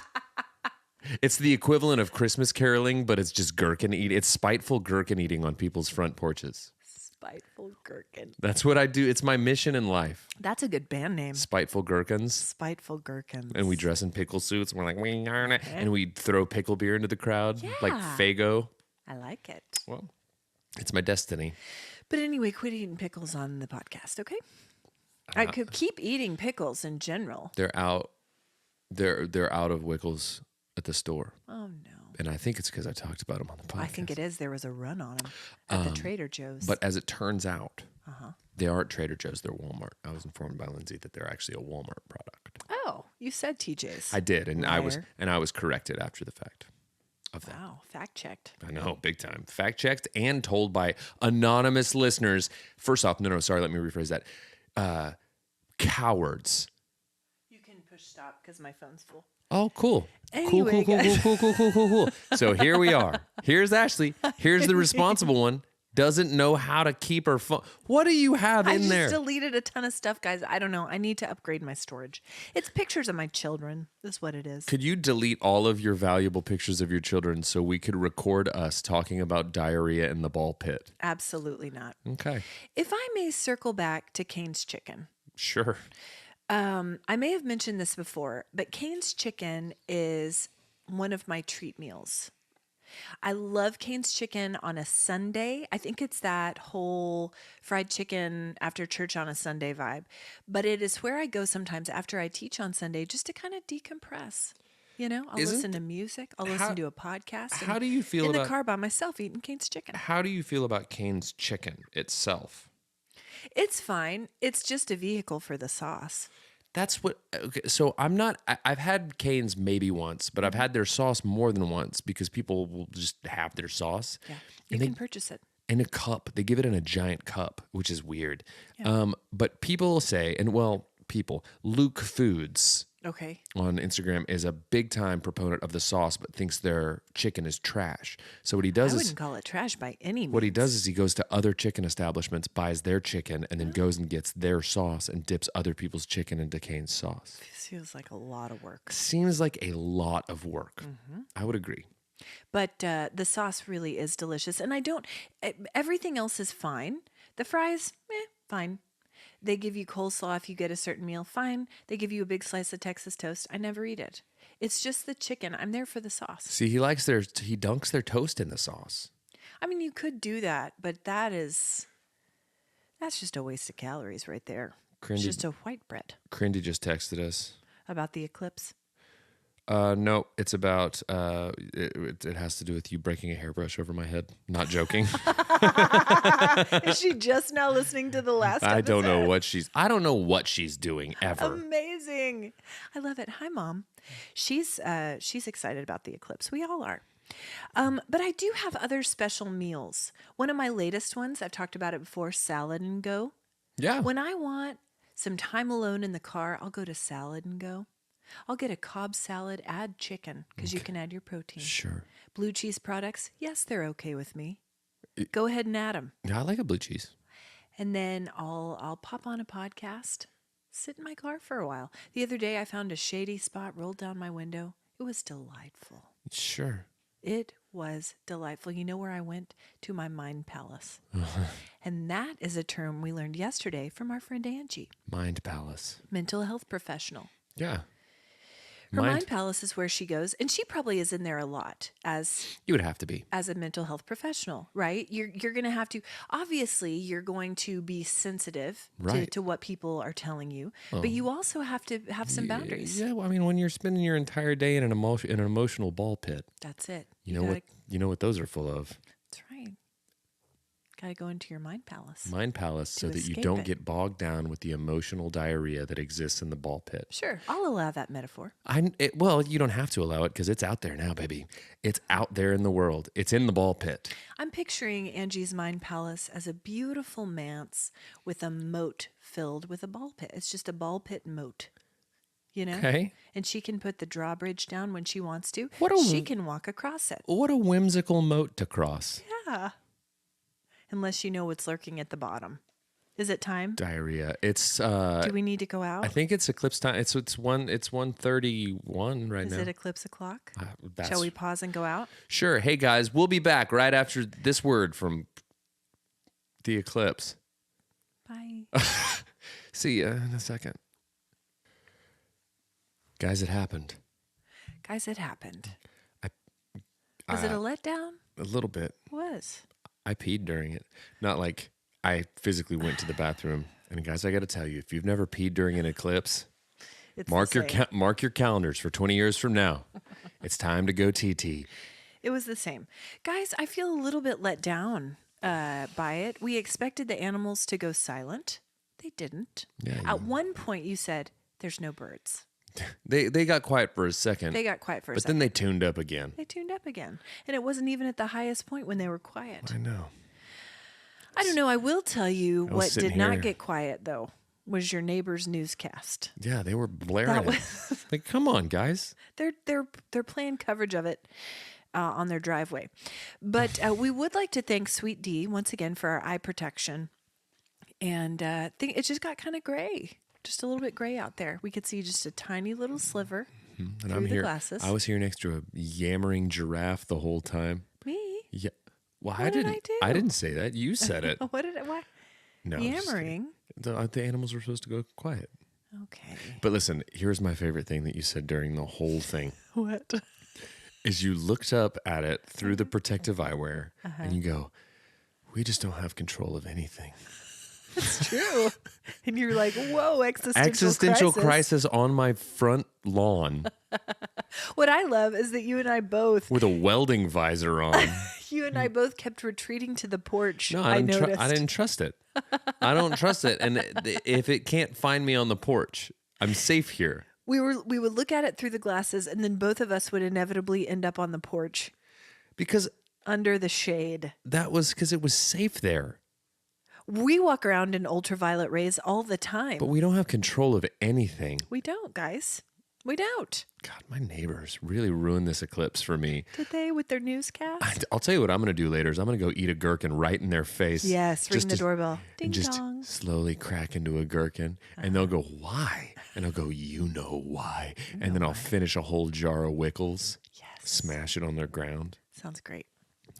Speaker 1: It's the equivalent of Christmas caroling, but it's just gherkin eating. It's spiteful gherkin eating on people's front porches.
Speaker 2: Spiteful Gherkin.
Speaker 1: That's what I do. It's my mission in life.
Speaker 2: That's a good band name.
Speaker 1: Spiteful Gherkins.
Speaker 2: Spiteful Gherkins.
Speaker 1: And we dress in pickle suits. And we're like, and we throw pickle beer into the crowd. Like
Speaker 2: Yeah.
Speaker 1: Fago.
Speaker 2: I like it.
Speaker 1: Well, it's my destiny.
Speaker 2: But anyway, quit eating pickles on the podcast, okay? I could keep eating pickles in general.
Speaker 1: They're out. They're out of Wickles at the store.
Speaker 2: Oh, no.
Speaker 1: And I think it's because I talked about them on the podcast.
Speaker 2: I think it is. There was a run on them at the Trader Joe's.
Speaker 1: But as it turns out, they aren't Trader Joe's. They're Walmart. I was informed by Lindsay that they're actually a Walmart product.
Speaker 2: Oh, you said TJ's.
Speaker 1: I did, and
Speaker 2: Liar.
Speaker 1: I was corrected after the fact of that.
Speaker 2: Wow, fact checked.
Speaker 1: I know, big time. Fact checked and told by anonymous listeners. First off, no, sorry, let me rephrase that. Cowards.
Speaker 2: You can push stop because my phone's full.
Speaker 1: Oh, cool.
Speaker 2: Anyway,
Speaker 1: Cool. So here we are. Here's Ashley. Here's the responsible one. Doesn't know how to keep her phone. What do you have in there?
Speaker 2: I just deleted a ton of stuff, guys. I don't know. I need to upgrade my storage. It's pictures of my children. That's what it is.
Speaker 1: Could you delete all of your valuable pictures of your children so we could record us talking about diarrhea in the ball pit?
Speaker 2: Absolutely not.
Speaker 1: Okay.
Speaker 2: If I may circle back to Cane's Chicken.
Speaker 1: Sure.
Speaker 2: I may have mentioned this before, but Cane's Chicken is one of my treat meals. I love Cane's Chicken on a Sunday. I think it's that whole fried chicken after church on a Sunday vibe. But it is where I go sometimes after I teach on Sunday just to kind of decompress. You know, I'll listen to music. I'll listen to a podcast.
Speaker 1: How do you feel
Speaker 2: in
Speaker 1: about
Speaker 2: the car by myself eating Cane's Chicken?
Speaker 1: How do you feel about Cane's Chicken itself?
Speaker 2: It's fine. It's just a vehicle for the sauce.
Speaker 1: That's what. Okay, so I've had Cane's maybe once, but I've had their sauce more than once because people will just have their sauce.
Speaker 2: Yeah, you can purchase it
Speaker 1: in a cup. They give it in a giant cup, which is weird. Yeah. But people say, Luke Foods.
Speaker 2: Okay.
Speaker 1: On Instagram is a big time proponent of the sauce, but thinks their chicken is trash. So what he does
Speaker 2: I wouldn't call it trash by any means.
Speaker 1: What he does is he goes to other chicken establishments, buys their chicken, and then goes and gets their sauce and dips other people's chicken into Cane's sauce.
Speaker 2: Feels like a lot of work.
Speaker 1: Seems like a lot of work. I would agree.
Speaker 2: But the sauce really is delicious. And everything else is fine. The fries, fine. They give you coleslaw if you get a certain meal, fine. They give you a big slice of Texas toast. I never eat it. It's just the chicken. I'm there for the sauce.
Speaker 1: See, he dunks their toast in the sauce.
Speaker 2: I mean, you could do that, but that's just a waste of calories right there. It's just a white bread.
Speaker 1: Crindy just texted us.
Speaker 2: About the eclipse?
Speaker 1: No, it's about, it has to do with you breaking a hairbrush over my head. Not joking.
Speaker 2: Is she just now listening to the last episode?
Speaker 1: I don't know what she's doing ever.
Speaker 2: Amazing. I love it. Hi, Mom. She's excited about the eclipse. We all are. But I do have other special meals. One of my latest ones, I've talked about it before, Salad and Go.
Speaker 1: Yeah.
Speaker 2: When I want some time alone in the car, I'll go to Salad and Go. I'll get a Cobb salad, add chicken, because you can add your protein.
Speaker 1: Sure.
Speaker 2: Blue cheese products, yes, they're okay with me. Go ahead and add them.
Speaker 1: Yeah, I like a blue cheese.
Speaker 2: And then I'll pop on a podcast, sit in my car for a while. The other day I found a shady spot, rolled down my window. It was delightful.
Speaker 1: Sure.
Speaker 2: It was delightful. You know where I went? To my mind palace. And that is a term we learned yesterday from our friend Angie.
Speaker 1: Mind palace.
Speaker 2: Mental health professional.
Speaker 1: Yeah.
Speaker 2: Her mind palace is where she goes, and she probably is in there a lot as
Speaker 1: you would have to be
Speaker 2: as a mental health professional, right? You're going to have to, obviously, you're going to be sensitive to what people are telling you, but you also have to have some boundaries.
Speaker 1: Yeah, well, I mean, when you're spending your entire day in an emotional ball pit,
Speaker 2: that's it.
Speaker 1: You know what those are full of.
Speaker 2: That's right. Got to go into your mind palace.
Speaker 1: Mind palace so that you don't get bogged down with the emotional diarrhea that exists in the ball pit.
Speaker 2: Sure. I'll allow that metaphor.
Speaker 1: Well, you don't have to allow it because it's out there now, baby. It's out there in the world. It's in the ball pit.
Speaker 2: I'm picturing Angie's mind palace as a beautiful manse with a moat filled with a ball pit. It's just a ball pit moat. You know?
Speaker 1: Okay.
Speaker 2: And she can put the drawbridge down when she wants to. She can walk across it.
Speaker 1: What a whimsical moat to cross.
Speaker 2: Yeah. Unless you know what's lurking at the bottom. Is it time?
Speaker 1: Diarrhea. It's
Speaker 2: do we need to go out?
Speaker 1: I think it's eclipse time. It's 1:31 right now.
Speaker 2: Is it eclipse o'clock? Shall we pause and go out?
Speaker 1: Sure. Hey guys, we'll be back right after this word from the eclipse.
Speaker 2: Bye.
Speaker 1: See ya in a second. Guys, it happened.
Speaker 2: Guys, it happened.
Speaker 1: I,
Speaker 2: Was it a letdown?
Speaker 1: A little bit.
Speaker 2: It was.
Speaker 1: I peed during it. Not like I physically went to the bathroom. And guys, I got to tell you, if you've never peed during an eclipse,
Speaker 2: It's
Speaker 1: mark
Speaker 2: the same.
Speaker 1: mark your calendars for 20 years from now. It's time to go TT.
Speaker 2: It was the same. Guys, I feel a little bit let down by it. We expected the animals to go silent. They didn't.
Speaker 1: Yeah,
Speaker 2: At one point, you said, there's no birds.
Speaker 1: They got quiet for a second.
Speaker 2: They got quiet for a
Speaker 1: but
Speaker 2: second.
Speaker 1: then they tuned up again.
Speaker 2: They tuned up again. And it wasn't even at the highest point when they were quiet.
Speaker 1: I know.
Speaker 2: I don't know. I will tell you
Speaker 1: was
Speaker 2: what
Speaker 1: sitting
Speaker 2: did not
Speaker 1: here-
Speaker 2: get quiet, though, was your neighbor's newscast.
Speaker 1: Yeah, they were blaring.
Speaker 2: That
Speaker 1: it.
Speaker 2: was
Speaker 1: Like, come on, guys.
Speaker 2: they're playing coverage of it on their driveway. But we would like to thank Sweet D once again for our eye protection. And think it just got kind of gray, just a little bit gray out there. We could see just a tiny little sliver
Speaker 1: And
Speaker 2: through
Speaker 1: I'm
Speaker 2: the
Speaker 1: here.
Speaker 2: glasses.
Speaker 1: I was here next to a yammering giraffe the whole time.
Speaker 2: Me?
Speaker 1: Yeah. Well,
Speaker 2: What did I do?
Speaker 1: I didn't say that. You said it.
Speaker 2: What did I? Why?
Speaker 1: No. I'm just kidding.
Speaker 2: Yammering.
Speaker 1: The animals were supposed to go quiet.
Speaker 2: Okay.
Speaker 1: But listen, here's my favorite thing that you said during the whole thing.
Speaker 2: What?
Speaker 1: Is you looked up at it through the protective eyewear
Speaker 2: Uh-huh.
Speaker 1: and you go, we just don't have control of anything.
Speaker 2: It's true. And you're like, whoa,
Speaker 1: Existential crisis on my front lawn
Speaker 2: What I love is that you and I both,
Speaker 1: with a welding visor on.
Speaker 2: kept retreating to the porch.
Speaker 1: No,
Speaker 2: I noticed.
Speaker 1: I didn't trust it. I don't trust it. And if it can't find me on the porch, I'm safe here.
Speaker 2: We would look at it through the glasses, and then both of us would inevitably end up on the porch
Speaker 1: Because
Speaker 2: under the shade.
Speaker 1: that was because it was safe there.
Speaker 2: We walk around in ultraviolet rays all the time.
Speaker 1: But we don't have control of anything.
Speaker 2: We don't, guys. We don't.
Speaker 1: God, my neighbors really ruined this eclipse for me.
Speaker 2: Did they with their newscast?
Speaker 1: I'll tell you what I'm going to do later is I'm going to go eat a gherkin right in their face.
Speaker 2: Yes, ring
Speaker 1: Just
Speaker 2: the
Speaker 1: to-
Speaker 2: doorbell. Ding
Speaker 1: and just
Speaker 2: dong.
Speaker 1: slowly crack into a gherkin. And they'll go, why? And I'll go, you know why. And then I'll finish a whole jar of Wickles,
Speaker 2: Yes.
Speaker 1: smash it on their ground.
Speaker 2: Sounds great.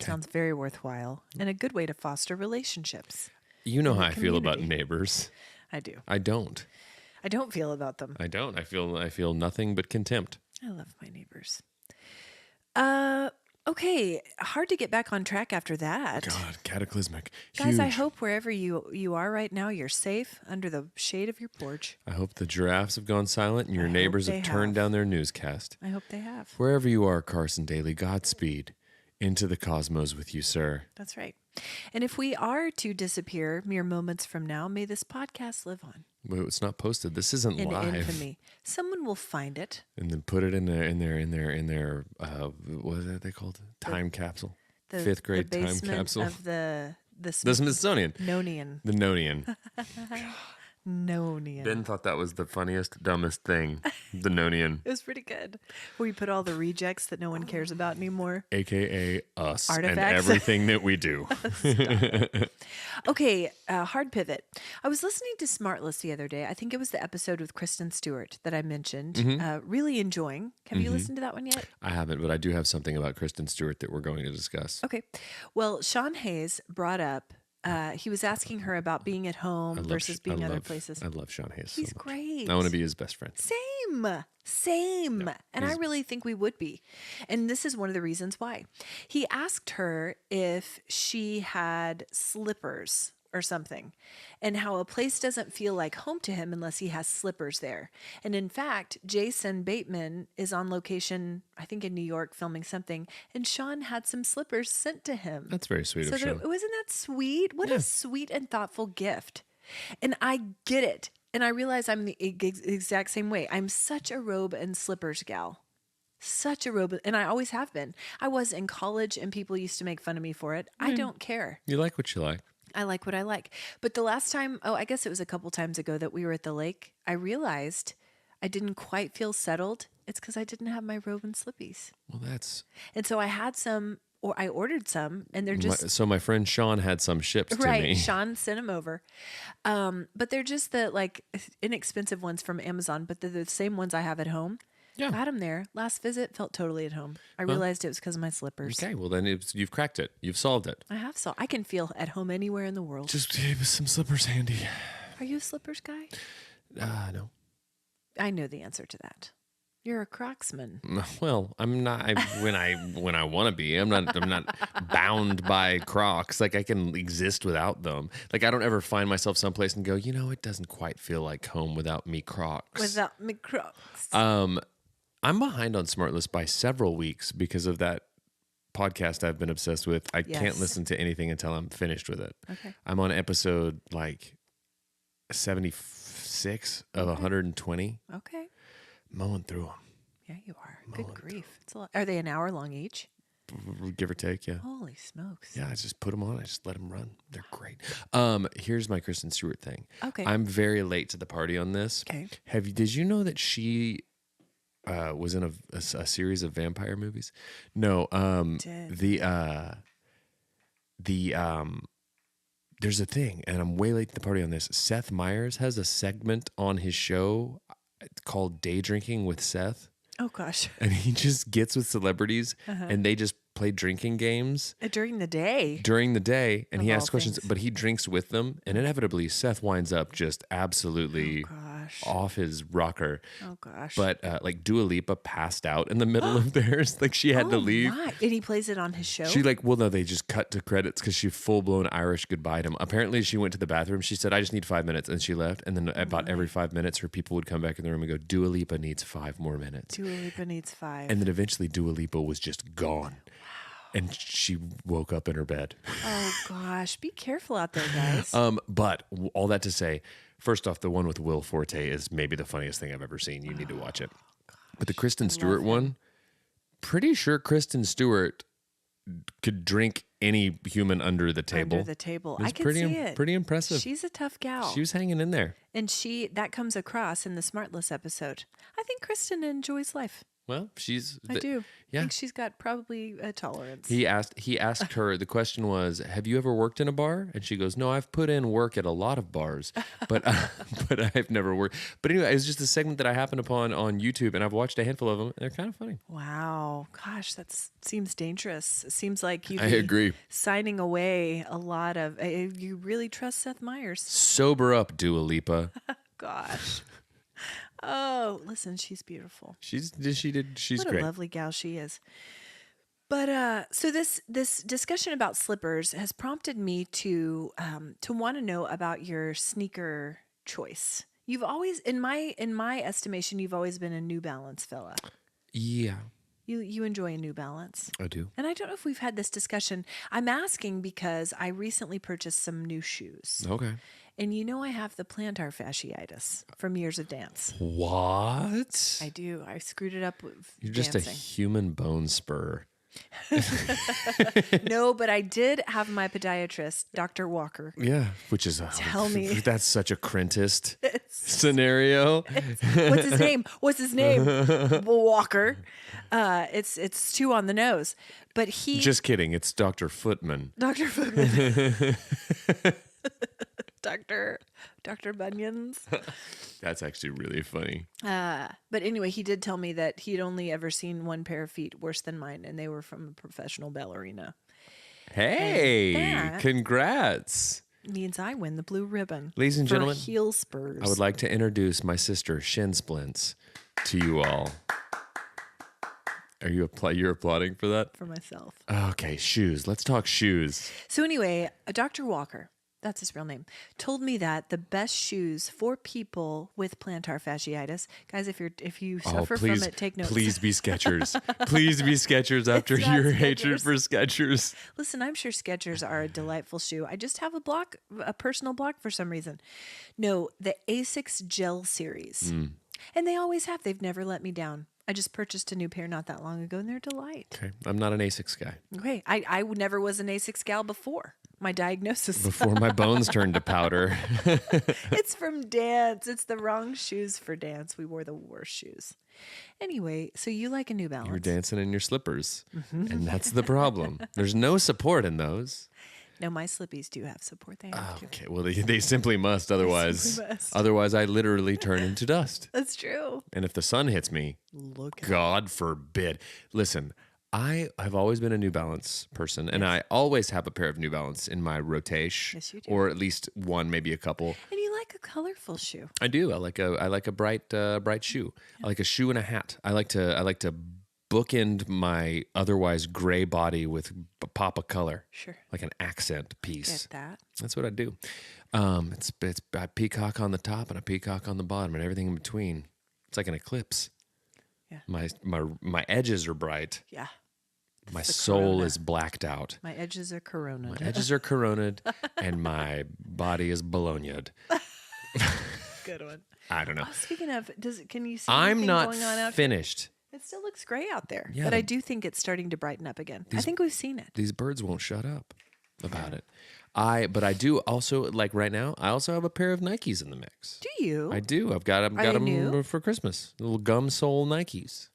Speaker 2: Sounds very worthwhile and a good way to foster relationships.
Speaker 1: You know
Speaker 2: In
Speaker 1: how
Speaker 2: the
Speaker 1: I feel about
Speaker 2: community.
Speaker 1: neighbors.
Speaker 2: I do.
Speaker 1: I don't.
Speaker 2: I don't feel about them.
Speaker 1: I don't. I feel nothing but contempt.
Speaker 2: I love my neighbors. Okay, hard to get back on track after that.
Speaker 1: God, cataclysmic.
Speaker 2: Guys, I
Speaker 1: Huge.
Speaker 2: hope wherever you are right now, you're safe under the shade of your porch.
Speaker 1: I hope the giraffes have gone silent and your
Speaker 2: I hope
Speaker 1: neighbors
Speaker 2: they
Speaker 1: have turned
Speaker 2: have.
Speaker 1: down their newscast.
Speaker 2: I hope they have.
Speaker 1: Wherever you are, Carson Daly, Godspeed. Into the cosmos with you, sir.
Speaker 2: That's right. And if we are to disappear mere moments from now, may this podcast live on
Speaker 1: Well, it's not posted. This isn't
Speaker 2: in
Speaker 1: live.
Speaker 2: infamy. Someone will find it.
Speaker 1: And then put it in their what is that they called? Time capsule.
Speaker 2: The
Speaker 1: Fifth grade
Speaker 2: the
Speaker 1: time
Speaker 2: basement
Speaker 1: capsule.
Speaker 2: of the
Speaker 1: The Smithsonian.
Speaker 2: Smithsonian.
Speaker 1: The Nonian.
Speaker 2: Nonian.
Speaker 1: Ben thought that was the funniest, dumbest thing. The Nonian.
Speaker 2: It was pretty good. Where you put all the rejects that no one cares about anymore.
Speaker 1: AKA us and
Speaker 2: Artifacts.
Speaker 1: everything that we do.
Speaker 2: Okay, hard pivot. I was listening to Smartless the other day. I think it was the episode with Kristen Stewart that I mentioned. Really enjoying. Have you listened to that one yet?
Speaker 1: I haven't, but I do have something about Kristen Stewart that we're going to discuss.
Speaker 2: Okay. Well, Sean Hayes brought up, he was asking her about being at home versus being other places.
Speaker 1: I love Sean Hayes.
Speaker 2: He's
Speaker 1: so much.
Speaker 2: great.
Speaker 1: I want to be his best friend.
Speaker 2: Same. And I really think we would be. And this is one of the reasons why. He asked her if she had slippers or something, and how a place doesn't feel like home to him unless he has slippers there. And in fact, Jason Bateman is on location, I think in New York, filming something, and Sean had some slippers sent to him.
Speaker 1: That's very sweet
Speaker 2: So
Speaker 1: of Sean.
Speaker 2: wasn't that sweet? What a sweet and thoughtful gift. And I get it. And I realize I'm the exact same way. I'm such a robe and slippers gal. Such a robe. And I always have been. I was in college and people used to make fun of me for it. I don't care.
Speaker 1: You like what you like.
Speaker 2: I like what I like. But the last time, I guess it was a couple times ago that we were at the lake, I realized I didn't quite feel settled. It's because I didn't have my robe and slippies.
Speaker 1: Well, that's...
Speaker 2: And so I had some, or I ordered some, and they're just...
Speaker 1: So my friend Sean had some shipped to
Speaker 2: Right,
Speaker 1: me.
Speaker 2: Sean sent them over. But they're just the like inexpensive ones from Amazon, but they're the same ones I have at home.
Speaker 1: Yeah.
Speaker 2: Got them there. Last visit, felt totally at home. I realized it was because of my slippers.
Speaker 1: Okay, well then you've cracked it. You've solved it.
Speaker 2: I have so I can feel at home anywhere in the world.
Speaker 1: Just keep some slippers handy.
Speaker 2: Are you a slippers guy?
Speaker 1: No.
Speaker 2: I know the answer to that. You're a Crocsman.
Speaker 1: Well, I'm not. When I want to be, I'm not bound by Crocs. Like I can exist without them. Like I don't ever find myself someplace and go, it doesn't quite feel like home without me Crocs.
Speaker 2: Without me Crocs.
Speaker 1: I'm behind on Smartless by several weeks because of that podcast I've been obsessed with. I can't listen to anything until I'm finished with it.
Speaker 2: Okay.
Speaker 1: I'm on episode like 76 of 120.
Speaker 2: Okay.
Speaker 1: Mowing through them.
Speaker 2: Yeah, you are. Good grief. It's a lot. Are they an hour long each?
Speaker 1: Give or take, yeah.
Speaker 2: Holy smokes.
Speaker 1: Yeah, I just put them on. I just let them run. They're great. Here's my Kristen Stewart thing.
Speaker 2: Okay.
Speaker 1: I'm very late to the party on this.
Speaker 2: Okay.
Speaker 1: Did you know that she was in a series of vampire movies? No. There's a thing, and I'm way late to the party on this. Seth Meyers has a segment on his show called Day Drinking with Seth.
Speaker 2: Oh, gosh.
Speaker 1: And he just gets with celebrities and they just play drinking games
Speaker 2: During the day.
Speaker 1: And
Speaker 2: Of
Speaker 1: he
Speaker 2: all
Speaker 1: asks questions,
Speaker 2: things.
Speaker 1: but he drinks with them. And inevitably, Seth winds up just absolutely
Speaker 2: Gosh.
Speaker 1: off his rocker.
Speaker 2: Oh, gosh.
Speaker 1: But like Dua Lipa passed out in the middle of theirs. Like she had to leave.
Speaker 2: My. And he plays it on his show?
Speaker 1: No, they just cut to credits because she full blown Irish goodbye'd him. Apparently, she went to the bathroom. She said, I just need 5 minutes. And she left. And then about every 5 minutes, her people would come back in the room and go, Dua Lipa needs 5 more minutes.
Speaker 2: Dua Lipa needs 5.
Speaker 1: And then eventually Dua Lipa was just gone. And she woke up in her bed.
Speaker 2: Oh, gosh. Be careful out there, guys.
Speaker 1: But all that to say, first off, the one with Will Forte is maybe the funniest thing I've ever seen. You need to watch it. But the Kristen Stewart one, pretty sure Kristen Stewart could drink any human under the table.
Speaker 2: Under the table.
Speaker 1: It was
Speaker 2: I can see it.
Speaker 1: Pretty impressive.
Speaker 2: She's a tough gal.
Speaker 1: She was hanging in there.
Speaker 2: And that comes across in the Smartless episode. I think Kristen enjoys life.
Speaker 1: Well,
Speaker 2: I do.
Speaker 1: Yeah.
Speaker 2: I think she's got probably a tolerance.
Speaker 1: He asked her, the question was, have you ever worked in a bar? And she goes, no, I've put in work at a lot of bars, but I've never worked. But anyway, it's just a segment that I happened upon on YouTube, and I've watched a handful of them. And they're kind of funny.
Speaker 2: Wow. Gosh, that seems dangerous. It seems like
Speaker 1: I agree.
Speaker 2: signing away a lot of, you really trust Seth Meyers.
Speaker 1: Sober up, Dua Lipa.
Speaker 2: Gosh. Oh, listen, she's beautiful.
Speaker 1: She's
Speaker 2: What
Speaker 1: great.
Speaker 2: a lovely gal she is. But so this discussion about slippers has prompted me to want to know about your sneaker choice. You've always, in my estimation, you've always been a New Balance fella.
Speaker 1: Yeah,
Speaker 2: You enjoy a New Balance.
Speaker 1: I do.
Speaker 2: And I don't know if we've had this discussion. I'm asking because I recently purchased some new shoes.
Speaker 1: Okay.
Speaker 2: And I have the plantar fasciitis from years of dance.
Speaker 1: What?
Speaker 2: I do. I screwed it up with
Speaker 1: You're just
Speaker 2: dancing.
Speaker 1: a human bone spur.
Speaker 2: No, but I did have my pediatrist, Dr. Walker.
Speaker 1: Yeah, which is
Speaker 2: Tell me.
Speaker 1: That's such a Crentist scenario.
Speaker 2: What's his name? Walker. It's 2 on the nose. But he
Speaker 1: Just kidding. It's Dr. Footman.
Speaker 2: Dr. Footman. Dr. Bunions.
Speaker 1: That's actually really funny.
Speaker 2: But anyway, he did tell me that he'd only ever seen one pair of feet worse than mine, and they were from a professional ballerina.
Speaker 1: Hey,
Speaker 2: that-
Speaker 1: congrats.
Speaker 2: Means I win the blue ribbon.
Speaker 1: Ladies and
Speaker 2: for
Speaker 1: gentlemen,
Speaker 2: heel spurs.
Speaker 1: I would like to introduce my sister, Shin Splints, to you all. You're applauding for that?
Speaker 2: for myself.
Speaker 1: Okay, shoes. Let's talk shoes.
Speaker 2: So anyway, Dr. Walker, that's his real name, told me that the best shoes for people with plantar fasciitis, guys, if you suffer from it, take notes.
Speaker 1: Please be Skechers. Please be Skechers after
Speaker 2: It's not
Speaker 1: your hatred
Speaker 2: Skechers.
Speaker 1: for Skechers.
Speaker 2: Listen, I'm sure Skechers are a delightful shoe. I just have a personal block for some reason. No, the Asics Gel series. And they always have. They've never let me down. I just purchased a new pair not that long ago, and they're a delight.
Speaker 1: Okay, I'm not an Asics guy.
Speaker 2: Okay, I never was an Asics gal before my diagnosis.
Speaker 1: Before my bones turned to powder.
Speaker 2: It's from dance. It's the wrong shoes for dance. We wore the worst shoes. Anyway, so you like a New Balance.
Speaker 1: You're dancing in your slippers. And that's the problem. There's no support in those.
Speaker 2: No, my slippies do have support. They have to.
Speaker 1: Okay, well, they simply must. Otherwise,
Speaker 2: must.
Speaker 1: otherwise, I literally turn into dust.
Speaker 2: That's true.
Speaker 1: And if the sun hits me,
Speaker 2: Look at
Speaker 1: God forbid. Listen, I have always been a New Balance person, and I always have a pair of New Balance in my rotation,
Speaker 2: Yes, you do.
Speaker 1: or at least one, maybe a couple.
Speaker 2: And you like a colorful shoe.
Speaker 1: I do. I like a bright shoe. I like a shoe and a hat. I like to bookend my otherwise gray body with a pop of color.
Speaker 2: Sure.
Speaker 1: Like an accent piece.
Speaker 2: Get that.
Speaker 1: That's what I do. It's a peacock on the top and a peacock on the bottom and everything in between. It's like an eclipse.
Speaker 2: Yeah.
Speaker 1: My edges are bright.
Speaker 2: Yeah.
Speaker 1: My
Speaker 2: the
Speaker 1: soul
Speaker 2: corona.
Speaker 1: is blacked out.
Speaker 2: My edges are corona.
Speaker 1: My edges are coroned and my body is bolognaed.
Speaker 2: Good one.
Speaker 1: I don't know.
Speaker 2: Oh, speaking of, can you see
Speaker 1: I'm
Speaker 2: anything
Speaker 1: not
Speaker 2: going on out?
Speaker 1: finished.
Speaker 2: It still looks gray out there,
Speaker 1: Yeah,
Speaker 2: but I do think it's starting to brighten up again. I think we've seen it.
Speaker 1: These birds won't shut up about it. But I do also, like right now, I also have a pair of Nikes in the mix.
Speaker 2: Do you?
Speaker 1: I do. I've got them.
Speaker 2: Are they new?
Speaker 1: For Christmas. Little gum sole Nikes,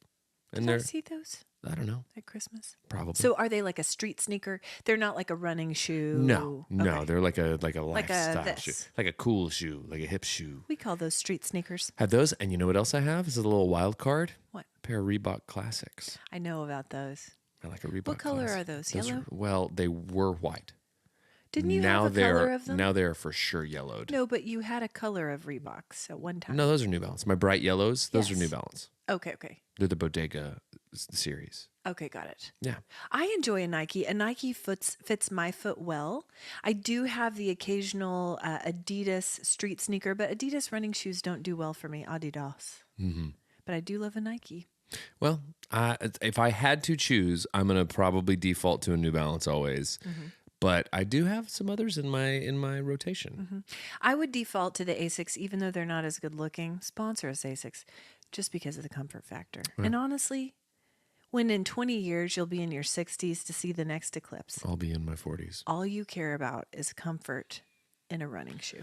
Speaker 1: and
Speaker 2: Did I
Speaker 1: they're
Speaker 2: see those
Speaker 1: I don't know,
Speaker 2: at Christmas?
Speaker 1: probably.
Speaker 2: So are they like a street sneaker? They're not like a running shoe.
Speaker 1: no,
Speaker 2: Okay.
Speaker 1: they're like a
Speaker 2: Like a
Speaker 1: lifestyle shoe,
Speaker 2: this.
Speaker 1: like a cool shoe, like a hip shoe.
Speaker 2: We call those street sneakers.
Speaker 1: Have those, and you know what else I have? Is a little wild card.
Speaker 2: What?
Speaker 1: A pair of Reebok Classics.
Speaker 2: I know about those.
Speaker 1: I like a Reebok.
Speaker 2: What color
Speaker 1: Classic.
Speaker 2: are those? Yellow?
Speaker 1: Well, they were white.
Speaker 2: Didn't you
Speaker 1: now
Speaker 2: have a
Speaker 1: they're
Speaker 2: color of them?
Speaker 1: now they're for sure yellowed.
Speaker 2: No, but you had a color of Reeboks at one time.
Speaker 1: No, those are New Balance. My bright yellows, those are
Speaker 2: Yes.
Speaker 1: New Balance.
Speaker 2: Okay, okay.
Speaker 1: They're the Bodega series.
Speaker 2: Okay, got it.
Speaker 1: Yeah.
Speaker 2: I enjoy a Nike. A Nike fits my foot well. I do have the occasional Adidas street sneaker, but Adidas running shoes don't do well for me. Adidas. Mm-hmm. But I do love a Nike.
Speaker 1: Well, if I had to choose, I'm gonna probably default to a New Balance always.
Speaker 2: Mm-hmm.
Speaker 1: But I do have some others in my rotation.
Speaker 2: Mm-hmm. I would default to the Asics, even though they're not as good looking. Sponsor us, Asics, just because of the comfort factor. And honestly, when in 20 years you'll be in your 60s to see the next eclipse,
Speaker 1: I'll be in my 40s.
Speaker 2: all you care about is comfort in a running shoe.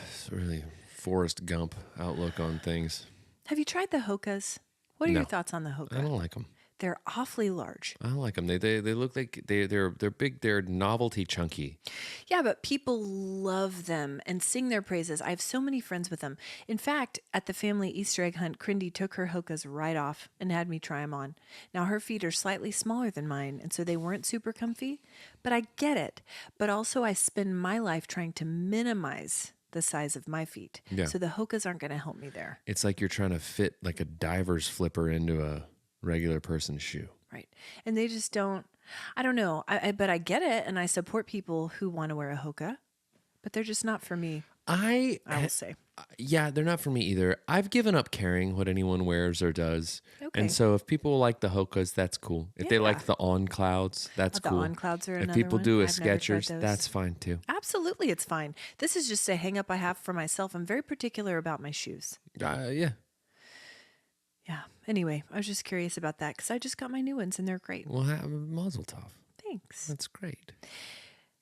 Speaker 1: It's really Forrest Gump outlook on things.
Speaker 2: Have you tried the Hokas? What are your
Speaker 1: No.
Speaker 2: thoughts on the
Speaker 1: I
Speaker 2: Hoka?
Speaker 1: don't like them.
Speaker 2: They're awfully large.
Speaker 1: I don't like them. They look like they're big. They're novelty chunky.
Speaker 2: Yeah, but people love them and sing their praises. I have so many friends with them. In fact, at the family Easter egg hunt, Crindy took her Hokas right off and had me try them on. Now, her feet are slightly smaller than mine, and so they weren't super comfy, but I get it. But also, I spend my life trying to minimize the size of my feet.
Speaker 1: Yeah.
Speaker 2: So the Hokas aren't going to help me there.
Speaker 1: It's like you're trying to fit like a diver's flipper into a regular person's shoe.
Speaker 2: Right. And they just don't, I don't know. But I get it. And I support people who want to wear a Hoka, but they're just not for me, I will say.
Speaker 1: Yeah, they're not for me either. I've given up caring what anyone wears or does.
Speaker 2: Okay.
Speaker 1: And so if people like the Hokas, that's cool. If they
Speaker 2: Yeah.
Speaker 1: like the On Clouds, that's
Speaker 2: The
Speaker 1: cool.
Speaker 2: On Clouds are
Speaker 1: If
Speaker 2: another
Speaker 1: people
Speaker 2: one.
Speaker 1: do a
Speaker 2: I've never tried
Speaker 1: Skechers,
Speaker 2: those.
Speaker 1: that's fine too.
Speaker 2: Absolutely, it's fine. This is just a hang up I have for myself. I'm very particular about my shoes.
Speaker 1: Yeah.
Speaker 2: Yeah. Anyway, I was just curious about that because I just got my new ones and they're great.
Speaker 1: Well, Mazel Tov.
Speaker 2: Thanks.
Speaker 1: That's great.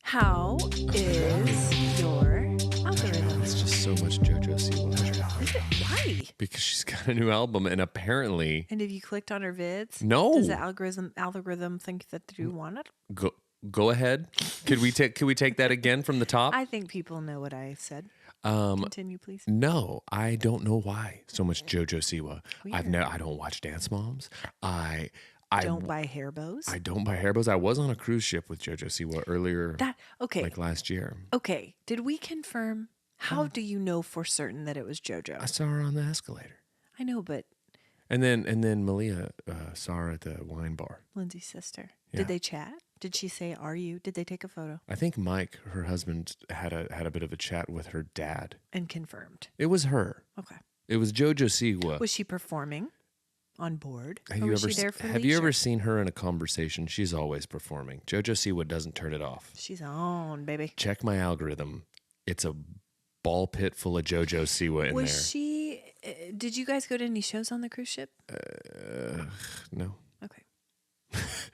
Speaker 2: How is your algorithm?
Speaker 1: It's just so much JoJo Siwa.
Speaker 2: Is it? Why?
Speaker 1: Because she's got a new album, and apparently,
Speaker 2: And have you clicked on her vids?
Speaker 1: No.
Speaker 2: Does the algorithm think that you want it?
Speaker 1: go ahead. Could we take that again from the top?
Speaker 2: I think people know what I said. Continue, please.
Speaker 1: No, I don't know why so much JoJo Siwa.
Speaker 2: Weird.
Speaker 1: I don't watch Dance Moms. I
Speaker 2: Don't buy hair bows.
Speaker 1: I don't buy hair bows. I was on a cruise ship with JoJo Siwa earlier,
Speaker 2: Okay.
Speaker 1: like last year.
Speaker 2: Okay. Did we confirm? How do you know for certain that it was JoJo?
Speaker 1: I saw her on the escalator,
Speaker 2: I know, but
Speaker 1: and then Malia saw her at the wine bar.
Speaker 2: Lindsay's sister.
Speaker 1: Yeah.
Speaker 2: Did they chat? Did she say, "Are you?" Did they take a photo
Speaker 1: I think Mike, her husband, had a bit of a chat with her dad.
Speaker 2: and confirmed?
Speaker 1: It was her.
Speaker 2: Okay.
Speaker 1: It was JoJo Siwa.
Speaker 2: Was she performing on board?
Speaker 1: Have
Speaker 2: or
Speaker 1: you
Speaker 2: was
Speaker 1: ever
Speaker 2: she there for
Speaker 1: have you
Speaker 2: leisure?
Speaker 1: ever seen her in a conversation? She's always performing. JoJo Siwa doesn't turn it off.
Speaker 2: She's on, baby.
Speaker 1: Check my algorithm. It's a ball pit full of JoJo Siwa in
Speaker 2: Was
Speaker 1: there.
Speaker 2: she? Did you guys go to any shows on the cruise ship?
Speaker 1: No.
Speaker 2: Okay.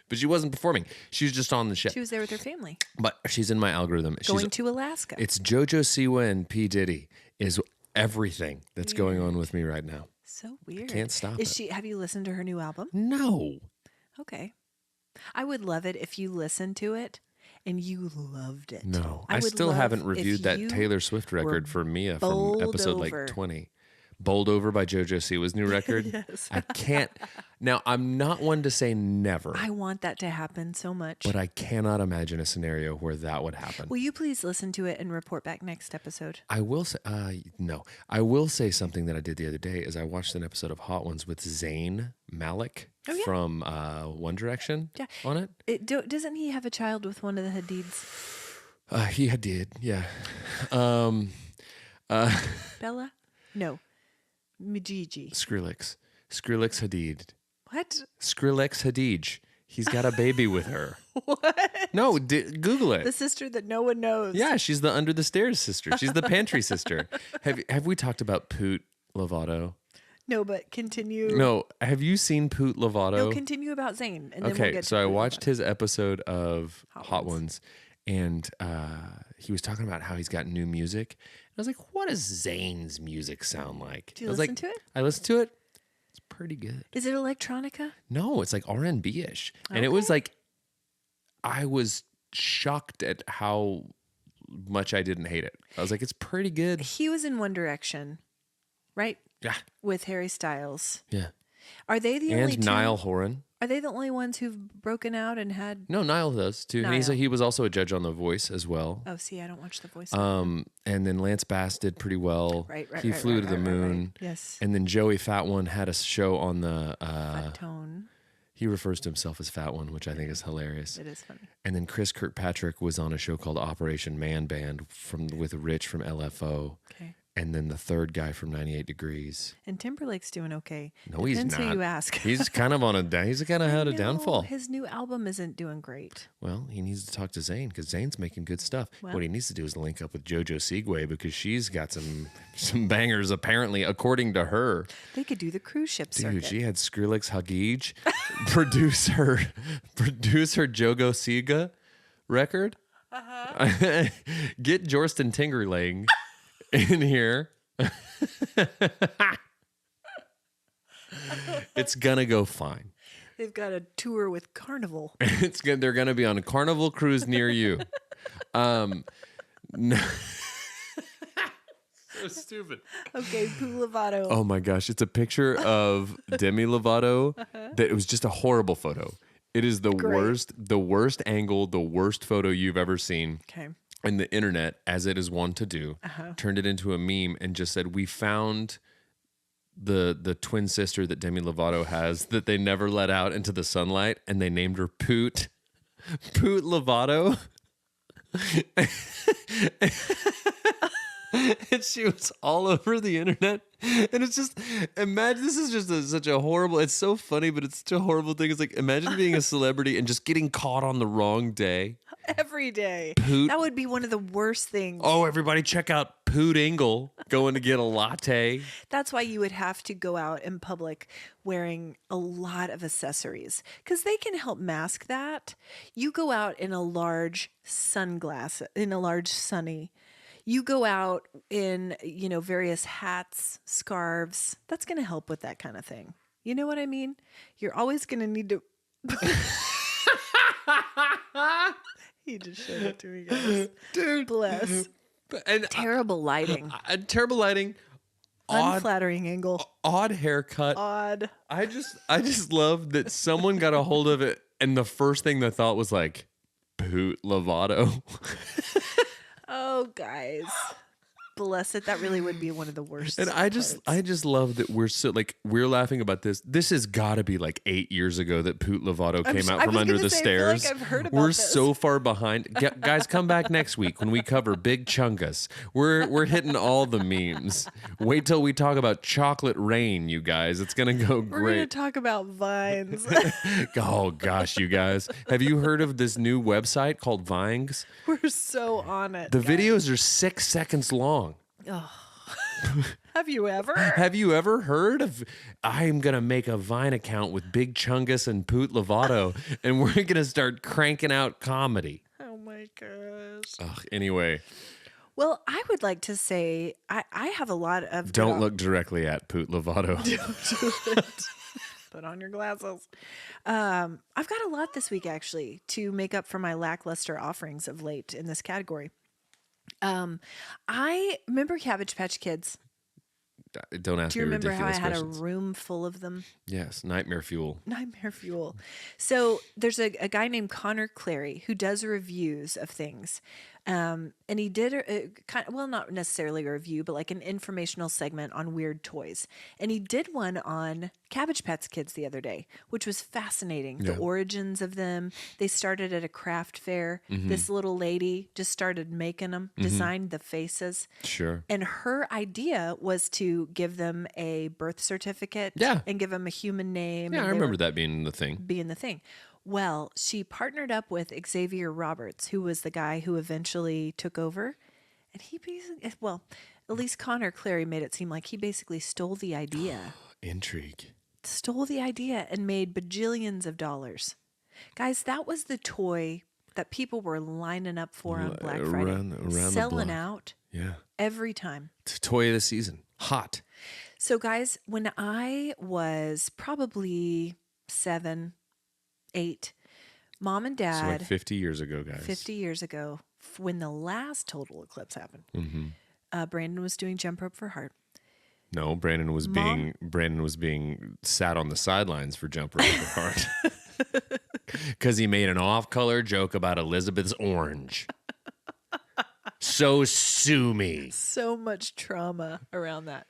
Speaker 1: But she wasn't performing. She was just on the ship.
Speaker 2: She was there with her family,
Speaker 1: But she's in my algorithm.
Speaker 2: going to Alaska.
Speaker 1: It's JoJo Siwa and P. Diddy is everything that's going on with me right now.
Speaker 2: So weird.
Speaker 1: can't stop
Speaker 2: Is
Speaker 1: it.
Speaker 2: she? Have you listened to her new album?
Speaker 1: No.
Speaker 2: Okay. I would love it if you listened to it and you loved it.
Speaker 1: No, I
Speaker 2: would
Speaker 1: still
Speaker 2: love
Speaker 1: haven't
Speaker 2: if
Speaker 1: reviewed that
Speaker 2: you
Speaker 1: Taylor Swift record for Mia from
Speaker 2: bowled
Speaker 1: episode
Speaker 2: over.
Speaker 1: like 20. Bowled Over by JoJo Siwa's new record.
Speaker 2: Yes.
Speaker 1: I can't. Now, I'm not one to say never,
Speaker 2: I want that to happen so much.
Speaker 1: but I cannot imagine a scenario where that would happen.
Speaker 2: Will you please listen to it and report back next episode?
Speaker 1: I will say, no. I will say something that I did the other day is I watched an episode of Hot Ones with Zayn Malik
Speaker 2: yeah.
Speaker 1: from One Direction on it.
Speaker 2: Doesn't he have a child with one of the Hadids?
Speaker 1: He did, yeah.
Speaker 2: Bella? No. Majiji.
Speaker 1: Skrillex Hadid.
Speaker 2: What?
Speaker 1: Skrillex Hadid. He's got a baby with her.
Speaker 2: What?
Speaker 1: No, Google it.
Speaker 2: The sister that no one knows.
Speaker 1: Yeah, she's the under the stairs sister. She's the pantry sister. Have we talked about Poot Lovato?
Speaker 2: No, but continue.
Speaker 1: No, have you seen Poot Lovato?
Speaker 2: No, continue about Zayn. And then
Speaker 1: Okay,
Speaker 2: we'll get
Speaker 1: so
Speaker 2: to
Speaker 1: I
Speaker 2: Poot
Speaker 1: watched
Speaker 2: Lovato.
Speaker 1: his episode of Hot
Speaker 2: Ones.
Speaker 1: Ones, and he was talking about how he's got new music. And I was like, what does Zayn's music sound like?
Speaker 2: Do you
Speaker 1: I was
Speaker 2: listen
Speaker 1: like,
Speaker 2: to it?
Speaker 1: I listened to it. It's pretty good.
Speaker 2: Is it electronica?
Speaker 1: No, it's like R&B-ish. And it was like, I was shocked at how much I didn't hate it. I was like, it's pretty good.
Speaker 2: He was in One Direction, right?
Speaker 1: Yeah.
Speaker 2: With Harry Styles.
Speaker 1: Yeah.
Speaker 2: Are they the only
Speaker 1: And
Speaker 2: two?
Speaker 1: Niall Horan.
Speaker 2: Are they the only ones who've broken out and had?
Speaker 1: No, Niall does too. And
Speaker 2: Niall.
Speaker 1: he was also a judge on The Voice as well.
Speaker 2: Oh, see, I don't watch The Voice.
Speaker 1: And then Lance Bass did pretty well.
Speaker 2: Right.
Speaker 1: He flew to the moon.
Speaker 2: Right. Yes.
Speaker 1: And then Joey Fat One had a show on the.
Speaker 2: Fat tone.
Speaker 1: He refers to himself as Fat One, which I think is hilarious.
Speaker 2: It is funny.
Speaker 1: And then Chris Kirkpatrick was on a show called Operation Man Band with Rich from LFO.
Speaker 2: Okay.
Speaker 1: And then the third guy from 98 Degrees.
Speaker 2: And Timberlake's doing okay.
Speaker 1: No, he's
Speaker 2: Depends
Speaker 1: not.
Speaker 2: who you ask.
Speaker 1: He's kind of he's kind of had a
Speaker 2: No,
Speaker 1: downfall.
Speaker 2: His new album isn't doing great.
Speaker 1: Well, he needs to talk to Zayn because Zayn's making good stuff.
Speaker 2: Well.
Speaker 1: What he needs to do is link up with JoJo Siwa because she's got some bangers apparently, according to her.
Speaker 2: They could do the cruise ship
Speaker 1: Dude,
Speaker 2: circuit.
Speaker 1: she had Skrillex Hagij produce her Jogo Siga record. Get Jorston Tingerling in here. It's gonna go fine.
Speaker 2: They've got a tour with Carnival.
Speaker 1: They're gonna be on a Carnival cruise near you. No. So stupid.
Speaker 2: Okay, Poot Lovato.
Speaker 1: Oh my gosh, it's a picture of Demi Lovato that it was just a horrible photo. It is the worst angle, the worst photo you've ever seen.
Speaker 2: Okay.
Speaker 1: And the internet, as it is wont to do, turned it into a meme and just said, we found the twin sister that Demi Lovato has that they never let out into the sunlight, and they named her Poot Lovato. And she was all over the internet. And it's just, imagine, this is just such a horrible, it's so funny, but it's such a horrible thing. It's like, imagine being a celebrity and just getting caught on the wrong day.
Speaker 2: Every day.
Speaker 1: Poot.
Speaker 2: That would be one of the worst things.
Speaker 1: Oh, everybody check out Poot Engle going to get a latte.
Speaker 2: That's why you would have to go out in public wearing a lot of accessories because they can help mask that. You go out in a large sunglass, in a large sunny. You go out in, various hats, scarves. That's going to help with that kind of thing. You know what I mean? You're always going to need to. He just showed it to me, guys.
Speaker 1: Dude.
Speaker 2: Bless.
Speaker 1: And
Speaker 2: Terrible lighting.
Speaker 1: terrible lighting.
Speaker 2: Unflattering angle.
Speaker 1: Odd haircut.
Speaker 2: Odd.
Speaker 1: I just love that someone got a hold of it and the first thing they thought was like, Poot Lovato.
Speaker 2: Oh, guys. Bless it. That really would be one of the worst.
Speaker 1: And I just love that we're laughing about this. This has got to be like 8 years ago that Poot Lovato came out from under the stairs.
Speaker 2: I feel like I've heard about
Speaker 1: We're
Speaker 2: this.
Speaker 1: so far behind. Guys, come back next week when we cover Big Chungus. We're hitting all the memes. Wait till we talk about Chocolate Rain, you guys. It's gonna go
Speaker 2: We're going to
Speaker 1: great.
Speaker 2: talk about vines.
Speaker 1: Oh gosh, you guys. Have you heard of this new website called Vines?
Speaker 2: We're so on it.
Speaker 1: The
Speaker 2: guys.
Speaker 1: videos are 6 seconds long.
Speaker 2: Have you ever?
Speaker 1: Have you ever heard of I'm going to make a Vine account with Big Chungus and Poot Lovato and we're going to start cranking out comedy?
Speaker 2: Oh my gosh.
Speaker 1: Ugh, anyway,
Speaker 2: Well, I would like to say I have a lot of.
Speaker 1: don't look directly at Poot Lovato.
Speaker 2: Put on your glasses. I've got a lot this week, actually, to make up for my lackluster offerings of late in this category. I remember Cabbage Patch Kids.
Speaker 1: Don't ask
Speaker 2: Do you
Speaker 1: me
Speaker 2: remember how I
Speaker 1: ridiculous
Speaker 2: had
Speaker 1: questions.
Speaker 2: a room full of them?
Speaker 1: Yes, nightmare fuel.
Speaker 2: Nightmare fuel. So there's a guy named Connor Clary who does reviews of things. And he did not necessarily a review, but like an informational segment on weird toys. And he did one on Cabbage Patch Kids the other day, which was fascinating. The origins of them. They started at a craft fair. This little lady just started making them, designed the faces.
Speaker 1: Sure.
Speaker 2: And her idea was to give them a birth certificate and give them a human name.
Speaker 1: Yeah,
Speaker 2: and
Speaker 1: I remember that being the thing.
Speaker 2: being the thing. Well, she partnered up with Xavier Roberts, who was the guy who eventually took over. And he basically, well, at least Connor Clary made it seem like he basically stole the idea.
Speaker 1: Intrigue.
Speaker 2: Stole the idea and made bajillions of dollars. Guys, that was the toy that people were lining up for on Black Friday.
Speaker 1: Around the
Speaker 2: selling
Speaker 1: block.
Speaker 2: out
Speaker 1: Yeah.
Speaker 2: every time.
Speaker 1: It's a toy of the season. Hot.
Speaker 2: So, guys, when I was probably 7, 8, Mom and
Speaker 1: So
Speaker 2: Dad,
Speaker 1: like 50 years ago, guys.
Speaker 2: 50 years ago, when the last total eclipse happened, Brandon was doing Jump Rope for Heart.
Speaker 1: No, Brandon was being sat on the sidelines for Jump Rope for Heart. Because he made an off-color joke about Elizabeth's orange. So sue me.
Speaker 2: So much trauma around that.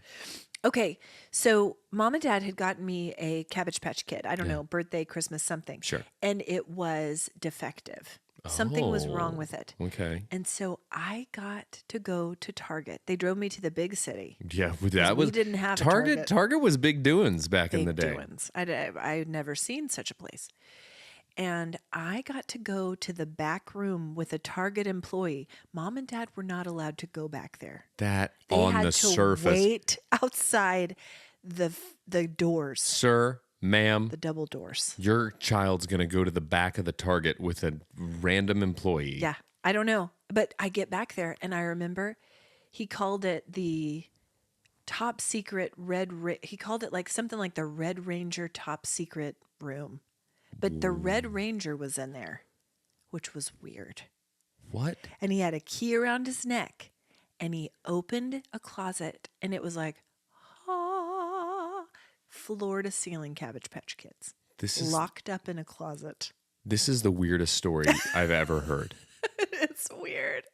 Speaker 2: Okay, so Mom and Dad had gotten me a Cabbage Patch Kid. I don't know, birthday, Christmas, something.
Speaker 1: Sure.
Speaker 2: And it was defective. Something was wrong
Speaker 1: Oh,
Speaker 2: with it.
Speaker 1: Okay.
Speaker 2: And so I got to go to Target. They drove me to the big city.
Speaker 1: Yeah, that was
Speaker 2: we didn't have a
Speaker 1: Target.
Speaker 2: Target.
Speaker 1: Target was big doings back in the
Speaker 2: Big
Speaker 1: day.
Speaker 2: doings. I had never seen such a place. And I got to go to the back room with a Target employee. Mom and Dad were not allowed to go back there.
Speaker 1: That
Speaker 2: They
Speaker 1: on
Speaker 2: had
Speaker 1: the
Speaker 2: to
Speaker 1: surface,
Speaker 2: wait outside the doors,
Speaker 1: sir, ma'am,
Speaker 2: the double doors.
Speaker 1: your child's gonna go to the back of the Target with a random employee.
Speaker 2: Yeah, I don't know, but I get back there and I remember he called it the top secret he called it like something like the Red Ranger top secret room. But the Red Ranger was in there, which was weird.
Speaker 1: What?
Speaker 2: And he had a key around his neck and he opened a closet and it was like, floor to ceiling Cabbage Patch Kids.
Speaker 1: This is
Speaker 2: Locked up in a closet.
Speaker 1: This is the weirdest story I've ever heard.
Speaker 2: It's weird.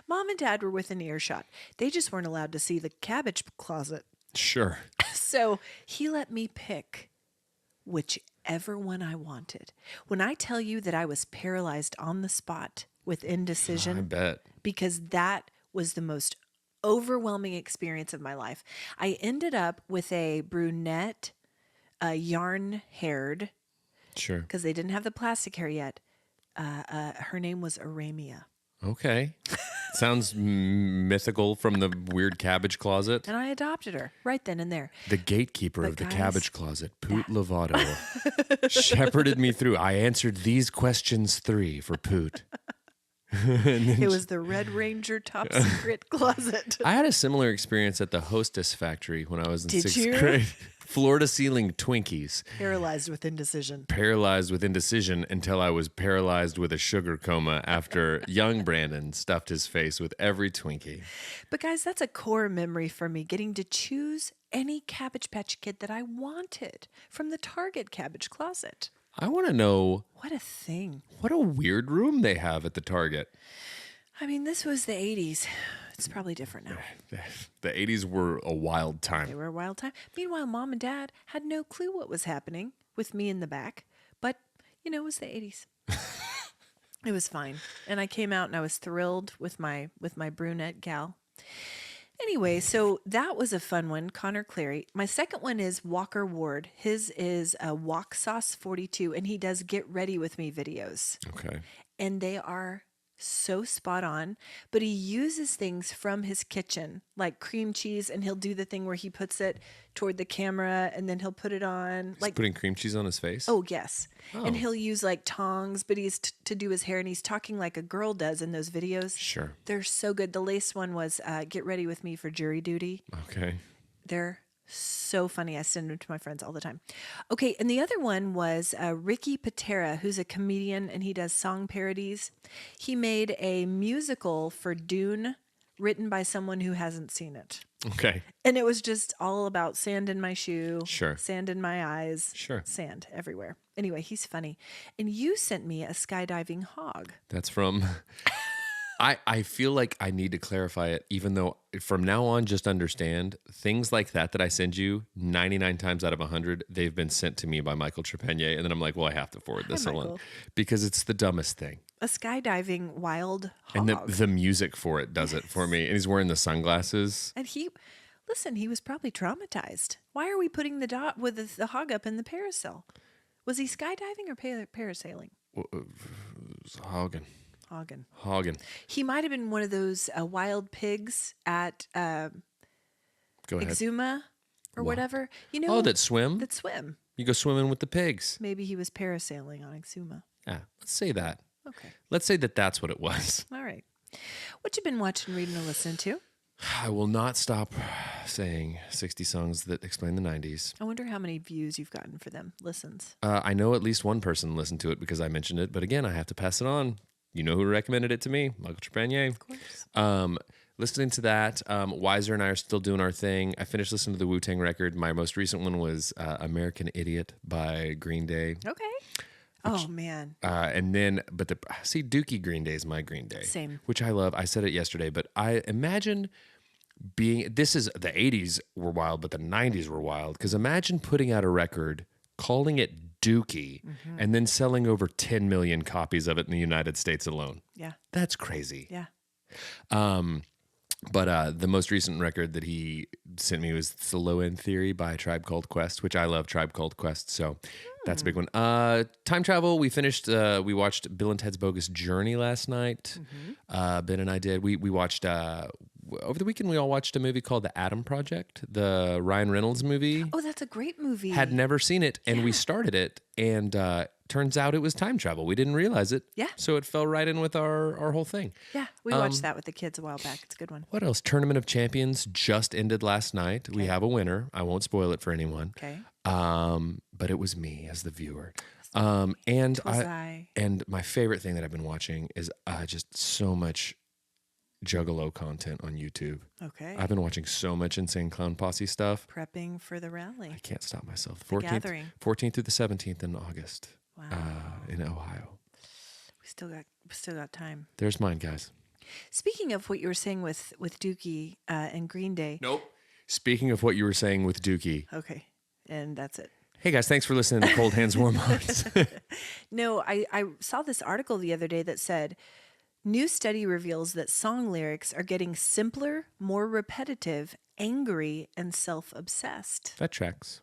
Speaker 2: Mom and Dad were within earshot. They just weren't allowed to see the cabbage closet.
Speaker 1: Sure.
Speaker 2: So he let me pick whichever one I wanted. When I tell you that I was paralyzed on the spot with indecision,
Speaker 1: I bet.
Speaker 2: because that was the most overwhelming experience of my life. I ended up with a brunette, yarn-haired,
Speaker 1: Sure.
Speaker 2: because they didn't have the plastic hair yet. Her name was Aramia.
Speaker 1: Okay. Sounds mythical from the weird cabbage closet.
Speaker 2: And I adopted her right then and there.
Speaker 1: The gatekeeper of the
Speaker 2: guys,
Speaker 1: cabbage closet, Poot Lovato, shepherded me through. I answered these questions 3 for Poot.
Speaker 2: It was the Red Ranger top secret closet.
Speaker 1: I had a similar experience at the Hostess factory when I was in
Speaker 2: Did
Speaker 1: 6th
Speaker 2: you?
Speaker 1: grade. Floor to ceiling Twinkies.
Speaker 2: Paralyzed with indecision.
Speaker 1: Paralyzed with indecision until I was paralyzed with a sugar coma after young Brandon stuffed his face with every Twinkie.
Speaker 2: But guys, that's a core memory for me, getting to choose any Cabbage Patch Kid that I wanted from the Target cabbage closet.
Speaker 1: I want to know
Speaker 2: What a thing.
Speaker 1: what a weird room they have at the Target.
Speaker 2: I mean, this was the 80s. It's probably different now.
Speaker 1: The 80s were a wild
Speaker 2: They
Speaker 1: time.
Speaker 2: were a wild time. Meanwhile, Mom and Dad had no clue what was happening with me in the back. But, it was the 80s. It was fine. And I came out and I was thrilled with my brunette gal. Anyway, so that was a fun one, Connor Clary. My second one is Walker Ward. His is Walk Sauce 42, and he does Get Ready With Me videos.
Speaker 1: Okay.
Speaker 2: And they are so spot on, but he uses things from his kitchen, like cream cheese, and he'll do the thing where he puts it toward the camera and then he'll put it on.
Speaker 1: He's putting cream cheese on his face?
Speaker 2: Oh, yes.
Speaker 1: Oh.
Speaker 2: And he'll use like tongs, but he's to do his hair, and he's talking like a girl does in those videos.
Speaker 1: Sure.
Speaker 2: They're so good. The latest one was Get Ready With Me for Jury Duty.
Speaker 1: Okay.
Speaker 2: They're So funny. I send them to my friends all the time. Okay, and the other one was Ricky Patera, who's a comedian and he does song parodies. He made a musical for Dune written by someone who hasn't seen it.
Speaker 1: Okay.
Speaker 2: And it was just all about sand in my shoe,
Speaker 1: Sure.
Speaker 2: sand in my eyes,
Speaker 1: Sure.
Speaker 2: sand everywhere. Anyway, he's funny. And you sent me a skydiving hog.
Speaker 1: That's from. I feel like I need to clarify it, even though from now on, just understand things like that I send you 99 times out of 100, they've been sent to me by Michael Trepanier. And then I'm like, well, I have to forward this along
Speaker 2: Michael.
Speaker 1: because it's the dumbest thing.
Speaker 2: A skydiving wild hog.
Speaker 1: And the music for it does it for me. And he's wearing the sunglasses.
Speaker 2: And he was probably traumatized. Why are we putting the hog up in the parasail? Was he skydiving or parasailing?
Speaker 1: Hogging.
Speaker 2: Hogging. He might have been one of those wild pigs at
Speaker 1: Go ahead.
Speaker 2: Exuma or whatever. You know,
Speaker 1: Oh, that swim?
Speaker 2: that swim.
Speaker 1: You go swimming with the pigs.
Speaker 2: Maybe he was parasailing on Exuma.
Speaker 1: Yeah, let's say that.
Speaker 2: Okay.
Speaker 1: Let's say that that's what it was.
Speaker 2: All right. What you been watching, reading, or listening to?
Speaker 1: I will not stop saying 60 songs that explain the 90s.
Speaker 2: I wonder how many views you've gotten for them, listens.
Speaker 1: I know at least one person listened to it because I mentioned it, but again, I have to pass it on. You know who recommended it to me? Michael Trepanier.
Speaker 2: Of course.
Speaker 1: Listening to that, Wiser and I are still doing our thing. I finished listening to the Wu-Tang record. My most recent one was American Idiot by Green Day.
Speaker 2: Okay. Oh, man.
Speaker 1: And then, Dookie Green Day is my Green Day.
Speaker 2: Same.
Speaker 1: Which I love. I said it yesterday, but I imagine the 80s were wild, but the 90s were wild. Because imagine putting out a record, calling it Dookie, and then selling over 10 million copies of it in the United States alone.
Speaker 2: Yeah.
Speaker 1: That's crazy.
Speaker 2: Yeah.
Speaker 1: But the most recent record that he sent me was The Low End Theory by Tribe Called Quest, which I love Tribe Called Quest. So that's a big one. Time travel, we watched Bill and Ted's Bogus Journey last night. Ben and I did. We watched, over the weekend, we all watched a movie called The Atom Project, the Ryan Reynolds movie.
Speaker 2: Oh, that's a great movie.
Speaker 1: Had never seen it, and we started it, and turns out it was time travel. We didn't realize it.
Speaker 2: Yeah.
Speaker 1: So it fell right in with our whole thing.
Speaker 2: Yeah, we watched that with the kids a while back. It's a good one.
Speaker 1: What else? Tournament of Champions just ended last night. We have a winner. I won't spoil it for anyone.
Speaker 2: Okay.
Speaker 1: But it was me as the viewer. And
Speaker 2: I.
Speaker 1: and my favorite thing that I've been watching is just so much Juggalo content on YouTube.
Speaker 2: Okay.
Speaker 1: I've been watching so much Insane Clown Posse stuff.
Speaker 2: Prepping for the rally.
Speaker 1: I can't stop myself.
Speaker 2: Gathering.
Speaker 1: 14th through the 17th in August.
Speaker 2: Wow.
Speaker 1: In Ohio.
Speaker 2: We still got time.
Speaker 1: There's mine, guys.
Speaker 2: Speaking of what you were saying with Dookie and Green Day.
Speaker 1: Nope. Speaking of what you were saying with Dookie.
Speaker 2: Okay. And that's it.
Speaker 1: Hey guys, thanks for listening to Cold Hands Warm Hearts.
Speaker 2: No, I saw this article the other day that said new study reveals that song lyrics are getting simpler, more repetitive, angry, and self-obsessed.
Speaker 1: That tracks.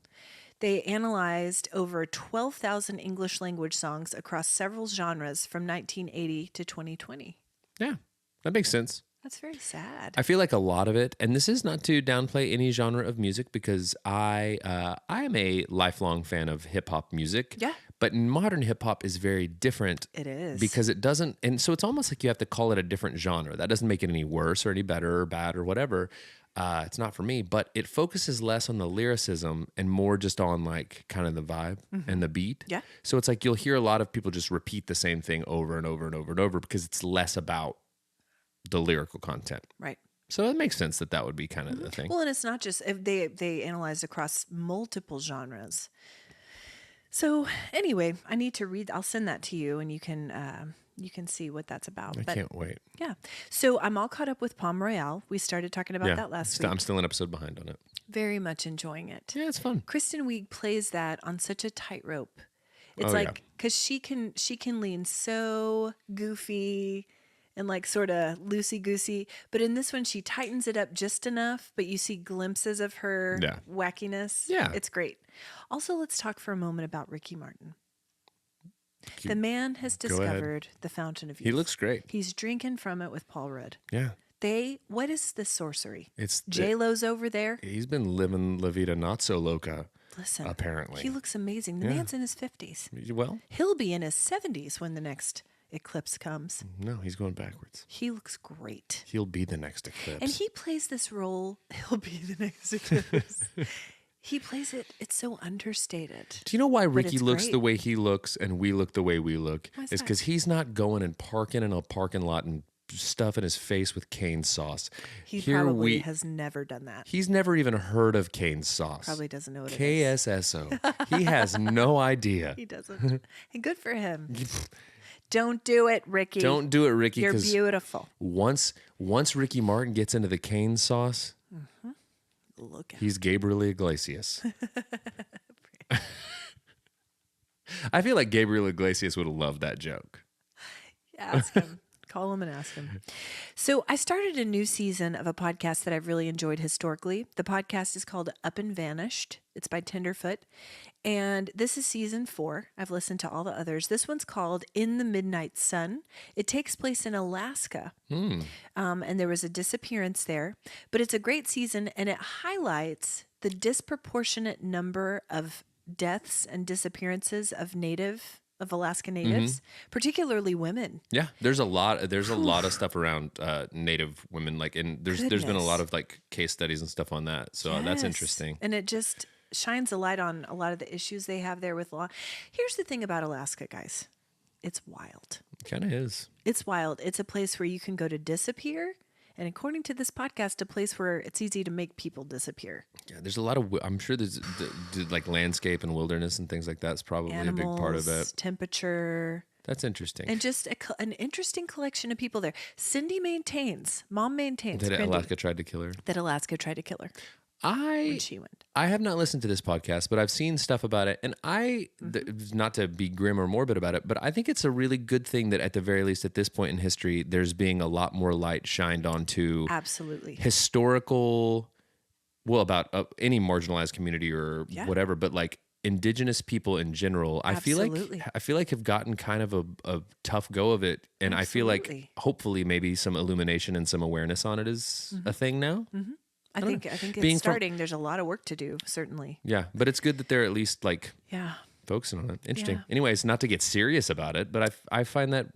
Speaker 2: They analyzed over 12,000 English language songs across several genres from 1980 to 2020.
Speaker 1: Yeah, that makes sense.
Speaker 2: That's very sad.
Speaker 1: I feel like a lot of it, and this is not to downplay any genre of music because I am a lifelong fan of hip hop music.
Speaker 2: Yeah.
Speaker 1: But modern hip hop is very different.
Speaker 2: It is.
Speaker 1: Because it doesn't, and so it's almost like you have to call it a different genre. That doesn't make it any worse or any better or bad or whatever. It's not for me, but it focuses less on the lyricism and more just on like kind of the vibe and the beat.
Speaker 2: Yeah.
Speaker 1: So it's like you'll hear a lot of people just repeat the same thing over and over and over and over because it's less about the lyrical content.
Speaker 2: Right.
Speaker 1: So it makes sense that would be kind of the thing.
Speaker 2: Well, and it's not just if they analyzed across multiple genres. So anyway, I need to read. I'll send that to you, and you can see what that's about.
Speaker 1: I can't wait.
Speaker 2: Yeah. So I'm all caught up with Palm Royale. We started talking about that last week.
Speaker 1: I'm still an episode behind on it.
Speaker 2: Very much enjoying it.
Speaker 1: Yeah, it's fun.
Speaker 2: Kristen Wiig plays that on such a tightrope. It's
Speaker 1: Oh,
Speaker 2: like because she can lean so goofy and like sort of loosey goosey, but in this one she tightens it up just enough. But you see glimpses of her wackiness.
Speaker 1: Yeah,
Speaker 2: it's great. Also, let's talk for a moment about Ricky Martin. The man has discovered the fountain of youth.
Speaker 1: He looks great.
Speaker 2: He's drinking from it with Paul Rudd.
Speaker 1: Yeah.
Speaker 2: What is this sorcery?
Speaker 1: It's
Speaker 2: J-Lo's over there.
Speaker 1: He's been living La Vida not so loca.
Speaker 2: Listen,
Speaker 1: apparently.
Speaker 2: he looks amazing. The man's in his 50s.
Speaker 1: Well,
Speaker 2: He'll be in his 70s when the next eclipse comes.
Speaker 1: no, he's going backwards.
Speaker 2: He looks great.
Speaker 1: He'll be the next eclipse.
Speaker 2: And he plays this role. He'll be the next eclipse. He plays it. It's so understated.
Speaker 1: Do you know why Ricky
Speaker 2: it's
Speaker 1: looks
Speaker 2: great.
Speaker 1: the way he looks and we look the way we look?
Speaker 2: Why is
Speaker 1: It's
Speaker 2: that?
Speaker 1: because he's not going and parking in a parking lot and stuffing his face with cane sauce.
Speaker 2: He
Speaker 1: Here
Speaker 2: probably has never done that.
Speaker 1: He's never even heard of cane sauce.
Speaker 2: Probably doesn't know what it is.
Speaker 1: KSSO. He has no idea.
Speaker 2: He doesn't. And good for him. Don't do it, Ricky.
Speaker 1: Don't do it, Ricky.
Speaker 2: You're
Speaker 1: 'Cause
Speaker 2: beautiful.
Speaker 1: once Ricky Martin gets into the cane sauce,
Speaker 2: Look at
Speaker 1: he's Gabriel Iglesias. I feel like Gabriel Iglesias would have loved that joke.
Speaker 2: Ask him. Call him and ask him. So I started a new season of a podcast that I've really enjoyed historically. The podcast is called Up and Vanished. It's by Tenderfoot. And this is season 4. I've listened to all the others. This one's called In the Midnight Sun. It takes place in Alaska. And there was a disappearance there. But it's a great season, and it highlights the disproportionate number of deaths and disappearances of Alaska Natives, particularly women.
Speaker 1: Yeah, there's a lot of stuff around Native women, like, and there's been a
Speaker 2: Goodness.
Speaker 1: lot of like case studies and stuff on that. So that's
Speaker 2: Yes.
Speaker 1: interesting.
Speaker 2: And it just shines a light on a lot of the issues they have there with law. Here's the thing about Alaska, guys. It's wild.
Speaker 1: Kind of is.
Speaker 2: It's wild. It's a place where you can go to disappear. And according to this podcast, a place where it's easy to make people disappear.
Speaker 1: Yeah, there's a lot of. I'm sure there's like landscape and wilderness and things like that's probably
Speaker 2: Animals,
Speaker 1: a big part of it.
Speaker 2: temperature,
Speaker 1: That's interesting.
Speaker 2: and just an interesting collection of people there. Cindy mom maintains
Speaker 1: That
Speaker 2: Grindy,
Speaker 1: Alaska tried to kill her.
Speaker 2: that Alaska tried to kill her when she went.
Speaker 1: I have not listened to this podcast, but I've seen stuff about it, and not to be grim or morbid about it, but I think it's a really good thing that at the very least at this point in history, there's being a lot more light shined onto
Speaker 2: Absolutely.
Speaker 1: historical, about any marginalized community or
Speaker 2: Yeah.
Speaker 1: whatever, but like indigenous people in general,
Speaker 2: Absolutely.
Speaker 1: I feel like have gotten kind of a tough go of it, and I feel like
Speaker 2: Absolutely.
Speaker 1: hopefully maybe some illumination and some awareness on it is a thing now.
Speaker 2: I think
Speaker 1: Being
Speaker 2: it's
Speaker 1: from-
Speaker 2: starting. There's a lot of work to do, certainly.
Speaker 1: Yeah, but it's good that they're at least like
Speaker 2: Yeah.
Speaker 1: focusing on it. Interesting.
Speaker 2: Yeah.
Speaker 1: Anyways, not to get serious about it, but I find that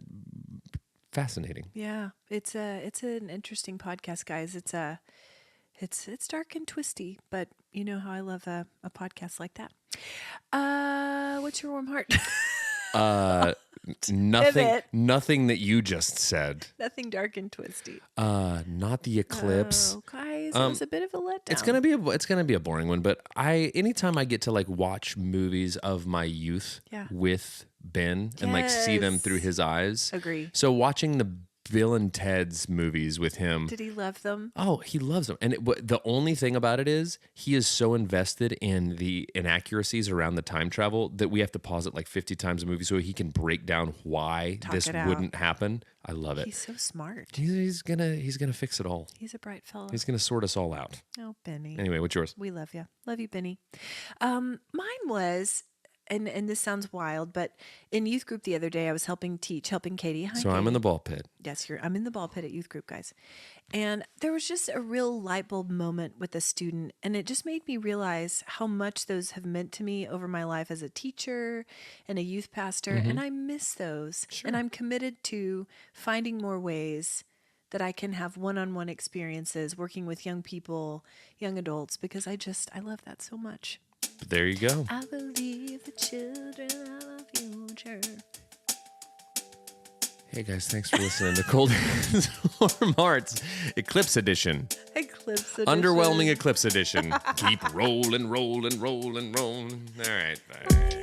Speaker 1: fascinating.
Speaker 2: Yeah. It's an interesting podcast, guys. It's dark and twisty, but you know how I love a podcast like that. What's your warm heart? Pivot.
Speaker 1: Nothing that you just said.
Speaker 2: Nothing dark and twisty.
Speaker 1: Not the eclipse.
Speaker 2: Oh, guys, it was a bit of a letdown.
Speaker 1: It's gonna be a boring one, but anytime I get to like watch movies of my youth
Speaker 2: Yeah.
Speaker 1: with Ben and like see them
Speaker 2: Yes.
Speaker 1: through his eyes.
Speaker 2: Agree.
Speaker 1: So watching the Bill and Ted's movies with him.
Speaker 2: Did he love them?
Speaker 1: Oh, he loves them. And the only thing about it is he is so invested in the inaccuracies around the time travel that we have to pause it like 50 times a movie so he can break down why
Speaker 2: Talk
Speaker 1: this
Speaker 2: it out.
Speaker 1: wouldn't happen. I love it.
Speaker 2: He's so smart.
Speaker 1: He's gonna fix it all.
Speaker 2: He's a bright fellow.
Speaker 1: He's gonna sort us all out.
Speaker 2: Oh, Benny.
Speaker 1: Anyway, what's yours?
Speaker 2: We love you. Love you, Benny. Mine was, and this sounds wild, but in youth group the other day, I was helping Katie. Hi,
Speaker 1: So I'm in
Speaker 2: Katie.
Speaker 1: the ball pit.
Speaker 2: Yes, I'm in the ball pit at youth group, guys. And there was just a real light bulb moment with a student. And it just made me realize how much those have meant to me over my life as a teacher and a youth pastor. And I miss those. And I'm committed to finding more ways that I can have one-on-one experiences working with young people, young adults, because I love that so much.
Speaker 1: But there you go.
Speaker 2: I believe the children are the future.
Speaker 1: Hey guys, thanks for listening to Cold Hands, Warm Hearts Eclipse Edition.
Speaker 2: Eclipse edition.
Speaker 1: Underwhelming Eclipse Edition. Keep rolling, rolling, rolling, rolling. All right. Bye.